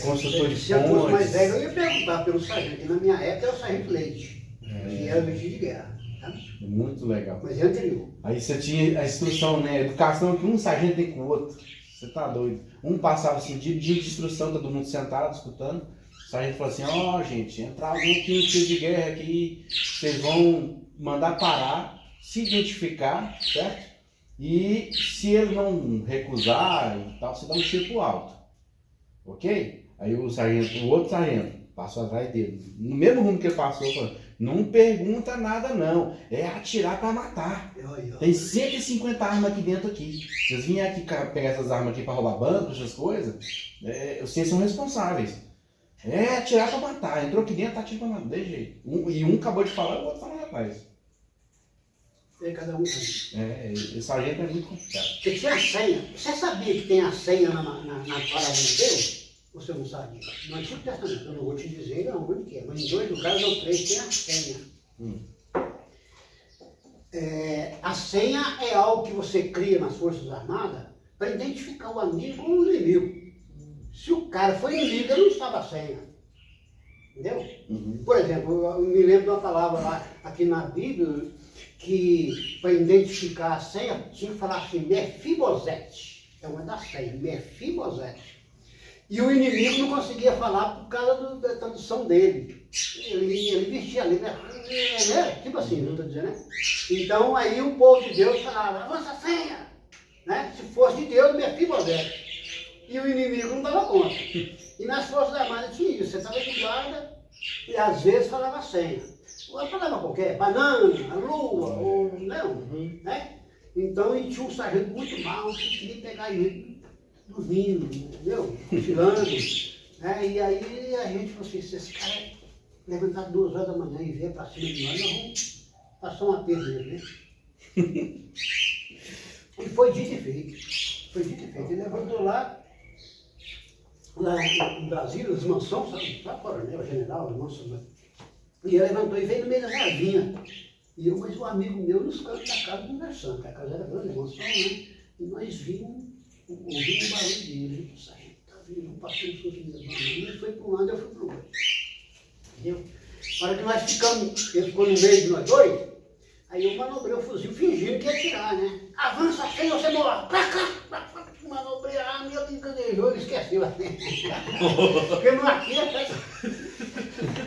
construtor de Se eu fosse mais pontes. velho, eu ia perguntar pelo sargento. E na minha época era o sargento Leite, que era vestido de guerra. Tá? Muito legal. Mas é anterior. Aí você tinha a instrução, né? Educação que um sargento tem com o outro. Você tá doido. Um passava assim, dia de instrução, todo mundo sentado, escutando. O sargento falou assim, ó, gente, entrar alguém aqui no tiro de guerra aqui, vocês vão mandar parar, se identificar, certo? E se ele não recusar e tal, você dá um tiro pro alto. Ok? Aí o outro sargento passou atrás dele. No mesmo rumo que ele passou, falou, não pergunta nada não, é atirar pra matar. Tem 150 armas aqui dentro aqui. Vocês vierem aqui pegar essas armas aqui pra roubar banco, essas coisas, vocês são responsáveis. É atirar pra matar. Entrou aqui dentro, tá atirando pra matar. De jeito. Um acabou de falar, o outro fala, rapaz. Cada um. O sargento é muito complicado. Você tinha a senha. Você sabia que tem a senha na palavra de Deus? Você não sabia? No Antigo Testamento, eu não vou te dizer onde que é, mas em 2 lugares ou 3 tem a senha. A senha é algo que você cria nas Forças Armadas para identificar o amigo ou o inimigo. Se o cara for inimigo, ele não sabe a senha. Entendeu? Por exemplo, eu me lembro de uma palavra lá, aqui na Bíblia, que para identificar a senha, tinha que falar assim, Mefibosete. É uma das senhas, Mefibosete. E o inimigo não conseguia falar por causa da tradução dele. Ele vestia ali, né? Tipo assim, não estou dizendo, né? Então aí o povo de Deus falava, avança a senha! Né? Se fosse de Deus, Mefibosete. E o inimigo não dava conta. E nas Forças Armadas tinha isso, você estava de guarda e às vezes falava a senha. Uma palavra qualquer, banana, lua, ou não, né? Então, e tinha um sargento muito mal que queria pegar ele dormindo, entendeu? Cochilando, né? E aí a gente falou assim, se esse cara levantar 2 horas da manhã e vier para cima de nós vamos passar uma perda nele, né? E foi dito e feito. Foi dito e feito. Ele levantou lá em Brasília, os mansões, sabe, coronel, general, os mansões, né? E ele levantou e veio no meio da casinha. E eu, mas um amigo meu nos cantos da casa conversando, que a casa era grande, mansão, né? E nós ouvimos o barulho dele. Sargento, tá vindo, passou os seus meus. Ele foi para um lado, eu fui para o outro. Entendeu? Na hora que nós ficamos, ele ficou no meio de nós dois, aí eu manobrei o fuzil fingindo que ia atirar, né? Avança sem você morre! Pra cá! Manobrei a arma e ele gaguejou, ele esqueceu. Porque não atira.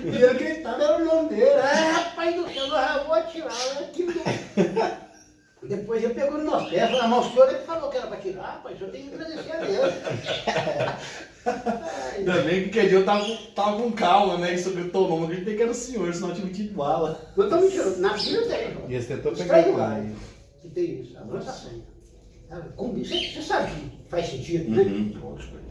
E ele gritava, era o nome dele. Rapaz do céu, eu já vou atirar. Depois ele pegou no nosso pé, falou, mas o senhor é que falou que era para tirar, rapaz, o senhor tem que agradecer a Deus. Ainda bem que aquele dia eu tava com calma, né? Isso gritou o nome, eu gritei que era o senhor, senão eu tinha metido bala. Não estou mentindo, na vida tem. E eles tentou pegar o pai. Que tem isso, avança a senha. Você sabe que faz sentido, né? Tem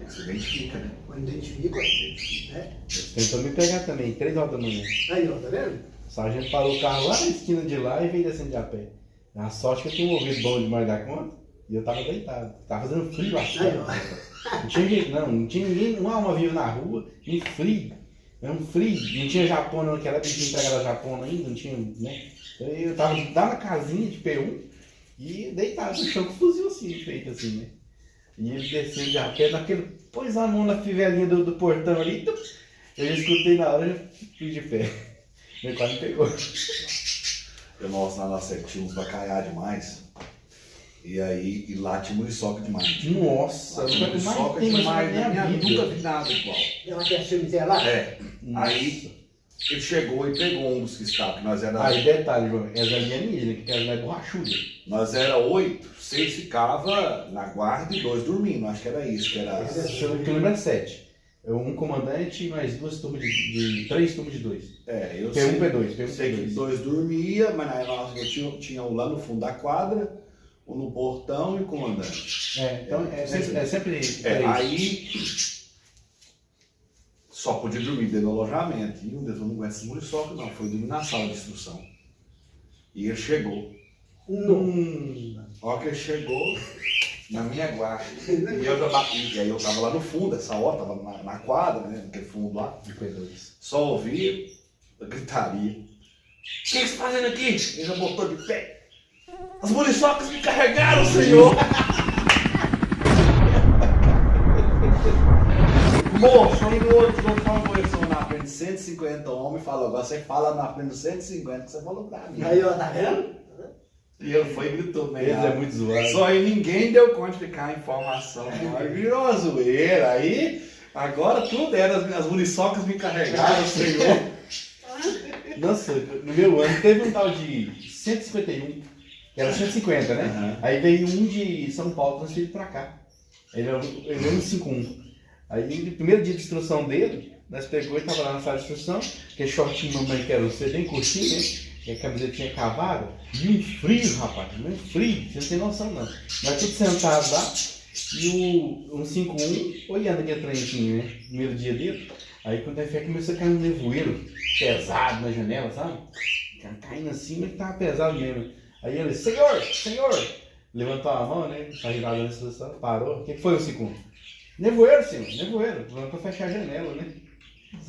que se identifica, né? Quando identifica, né? Tentou me pegar também, 3 horas da manhã. Aí, ó, tá vendo? O sargento parou o carro lá na esquina de lá e veio descendo de a pé. Na sorte que eu tinha um ouvido bom demais da conta e eu tava deitado. Tava fazendo frio assim. Não tinha ninguém, não tinha ninguém, uma alma viva na rua, e frio. Era um frio, não tinha japona naquela época, tinha empregada japona ainda, não tinha, né? Eu tava lá na casinha de P1 e deitado no chão com o fuzil assim, feito assim, né? E ele descendo de a pé, naquele, pôs a mão na fivelinha do portão ali, eu já escutei na hora, já fui de pé. Ele quase me pegou. Nossa, na nossa tinha uns bacalhau demais. E aí, e lá tinha muriçoca demais. Nossa, Muriçoca demais na minha vida. Nunca vi nada igual. Ela quer cemitério lá? É. Nossa. Aí ele chegou e pegou um dos que estavam, que nós era. Aí detalhe, João, é da alienígena, que ela é borrachuda. Nós era 8, 6 ficava na guarda e 2 dormindo. Acho que era isso, que era. Se eu lembro é 7. Um comandante e mais 2 turmas de 3 turmas de 2. É, eu P1, sei, P2, eu sei que 2 dormia, mas na nossa eu tinha um lá no fundo da quadra, um no portão e o comandante. Então é sempre 3. Aí só podia dormir dentro do alojamento. E um deles não aguenta esse muriçoca, não, foi dormir na sala de instrução. E ele chegou. Ó que ele chegou na minha guarda. E eu já bati. E aí eu tava lá no fundo, essa hora, tava na quadra, né? Naquele fundo lá. Só ouvia a gritaria. O que você está fazendo aqui? Ele já botou de pé. As muriçocas me carregaram, senhor! Moço, aí no outro falou na frente de 150 homens e falou, agora você fala na frente de 150 que você falou pra mim. Aí, ó, tá vendo? E ele foi e gritou, né? Eles é muito zoado. Só aí ninguém deu conta de ficar a informação. Aí virou uma zoeira. Aí, agora tudo era as muriçocas me carregaram, Senhor. Nossa, no meu ano teve um tal de 151, que era 150, né? Uhum. Aí veio um de São Paulo transferido pra cá. Ele é um 51. Aí, no primeiro dia de instrução dele, nós pegou e tava lá na sala de instrução, aquele shortinho mamãe que era você bem curtinho, né? E a camisetinha cavada, e um frio, rapaz, um frio, você não tem noção não. Nós tudo sentados lá, e o 151 olhando aquele trenzinho, né? Primeiro dia dele. Aí quando a fé começou a cair um nevoeiro pesado na janela, sabe? Caindo assim, mas tava pesado mesmo. Aí ele, senhor, levantou a mão, né? Saiu lá na instrução, parou. O que foi o 51? Nevoeiro, senhor, nevoeiro. Levantou pra fechar a janela, né?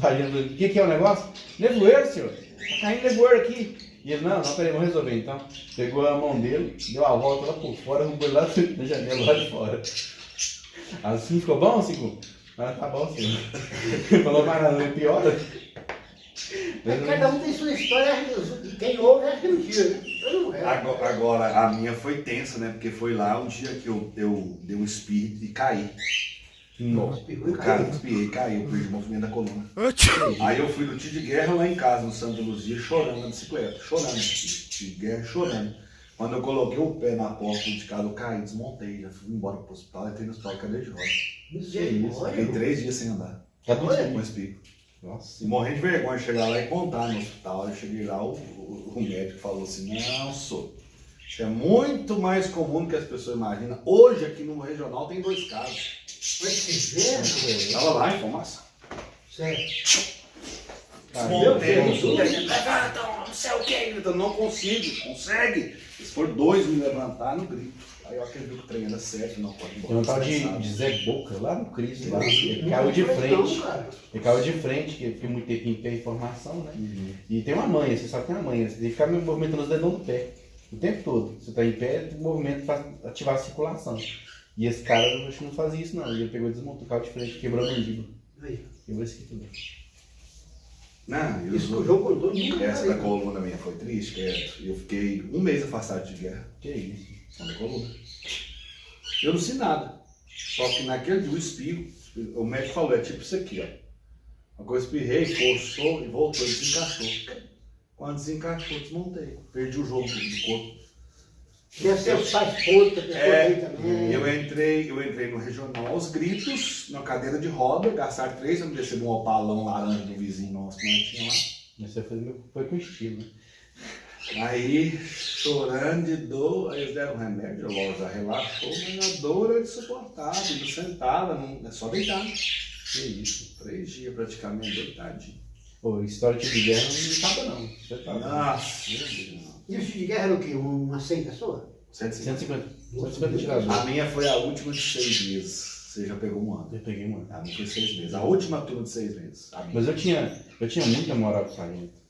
Sargento, o que é o negócio? Nevoeiro, senhor. Tá caindo nevoeiro aqui. E ele, não, peraí, vamos resolver então. Pegou a mão dele, deu a volta lá por fora, arrumou lá na janela, lá de fora. Assim ficou bom, Cico? Ah, tá bom, senhor. Falou mais nada, não piora. Cada um tem sua história, e quem ouve é mentira. Agora, a minha foi tensa, né? Porque foi lá um dia que eu dei um espirro e caí. Nossa. Cara, espiei, caiu, perdi o movimento da coluna. Aí eu fui no tiro de guerra lá em casa, no Santa Luzia, chorando na bicicleta. Chorando, tiro de guerra, chorando. Quando eu coloquei o pé na porta de casa, eu caí, desmontei, já fui embora pro hospital, entrei no hospital, cadeira de roda. Fiquei 3 dias sem andar. Tá tudo Com espirro. Nossa. E morrendo de vergonha de chegar lá e contar no hospital. Eu cheguei lá, o médico falou assim, não, sou. Isso é muito mais comum do que as pessoas imaginam. Hoje aqui no regional tem 2 casos. Tava lá, informação. Sério. Desmontei, levanta, não sei o que, gritando, não consigo, consegue. Se for 2 me levantar, não grito. Aí eu acredito que o trem era certo, não pode ir embora. Tem um tal de Zé Boca lá no Cristo, lá. Ele caiu de frente. Ele caiu de frente, que fica muito tempo em pé, informação, né? E tem uma manha, você sabe que tem uma manha. Você tem que ficar movimentando os dedão do pé. O tempo todo. Você tá em pé, o movimento para ativar a circulação. E esse cara, eu acho que não fazia isso não. Ele pegou e desmontou o carro de frente, quebrou a mandíbula. Quebrou isso aqui tudo. Não, eu Isso que o João contou nunca. essa da coluna minha foi triste, eu fiquei 1 mês afastado de guerra. Que isso? Com a coluna. Eu não sei nada. Só que naquele dia o espirro, o médico falou, é tipo isso aqui, ó. Agora eu espirrei, forçou e voltou, desencaixou. Quando desencaixou, desmontei. Perdi o jogo do corpo. Deve ser os pais ponta, pessoa aí também. Eu entrei no regional aos gritos, na cadeira de roda, gastaram 3 pra me descer de um opalão laranja do vizinho nosso que nós tinha lá. Mas você foi com estilo, né? Aí, chorando de dor, aí eles deram remédio, logo já relaxou, mas a dor era insuportável, não sentava, não, é só deitar. Que isso? 3 dias praticamente deitadinho. Pô, história de guerra não acaba não. Você tá Nossa, meu Deus. E o tiro de guerra era o quê? Umas 100 pessoas? 150. 150 tiradores. A minha foi a última de 6 meses. Você já pegou 1 ano. Eu peguei uma. A minha foi 6 meses. A última turma de 6 meses. A minha. Mas eu tinha muita moral com o sargento.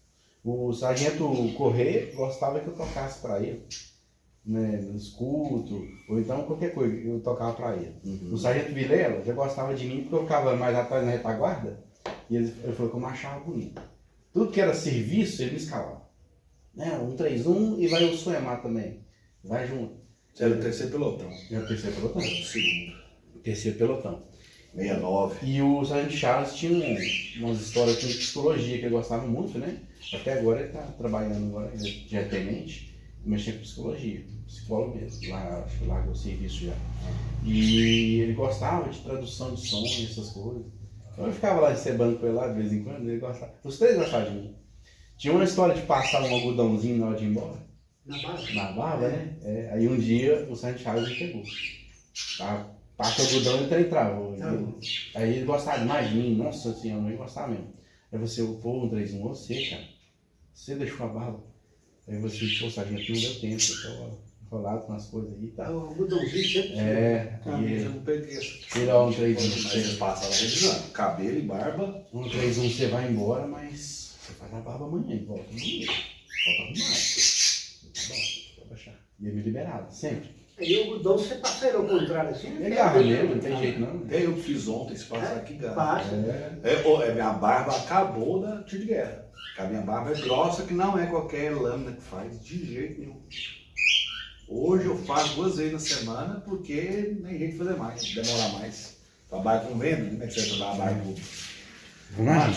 O sargento Correia gostava que eu tocasse pra ele, né, nos cultos, ou então qualquer coisa, eu tocava pra ele. O sargento Vilela já gostava de mim porque eu ficava mais atrás na retaguarda, e ele falou que eu me achava bonito. Tudo que era serviço, ele me escalava. Né, 131 e vai o Suemar também. Vai junto. Você era o 3º pelotão. Eu era o 3º pelotão. O 2º. 3º pelotão. 69. E o sargento Charles tinha umas histórias de psicologia que ele gostava muito, né? Até agora ele está trabalhando agora, ele já é tenente, mexendo com psicologia, psicólogo mesmo, lá, acho que larga o serviço já. E ele gostava de tradução de som e essas coisas. Então eu ficava lá recebendo com ele lá de vez em quando, ele gostava. Os 3 gostavam de mim. Tinha uma história de passar um algodãozinho na hora de ir embora. Na barba? Na barba, né? É, aí um dia o sargento Charles me pegou. Tá? Passa o algodão e o trem travou. Aí ele gostava demais de mim, nossa senhora, eu gostava mesmo. Aí você, pô, 131, você, cara. Você deixou a barba. Aí você, pô, sargento, não deu tempo, eu tô enrolado com as coisas aí e Ah, tal. o algodãozinho sempre. Camisa eu não peguei essa. Ele, ó, 131, Mas eles passavam revisando. Cabelo e barba. 131, você vai embora, mas você faz a barba amanhã e volta amanhã. Volta arrumado. Vai baixar. E ele me liberava, sempre. Aí o algodão você passa ele ao contrário assim. Ele agarra mesmo, não tem jeito não. Até eu que fiz ontem, se passar aqui, gasta. Passa. Minha barba acabou da tiro de guerra. A minha barba é grossa, que não é qualquer lâmina que faz, de jeito nenhum. Hoje eu faço 2 vezes na semana porque nem jeito de fazer mais, demorar mais. Trabalho com venda, como é que você trabalha com Vamos lá, gente.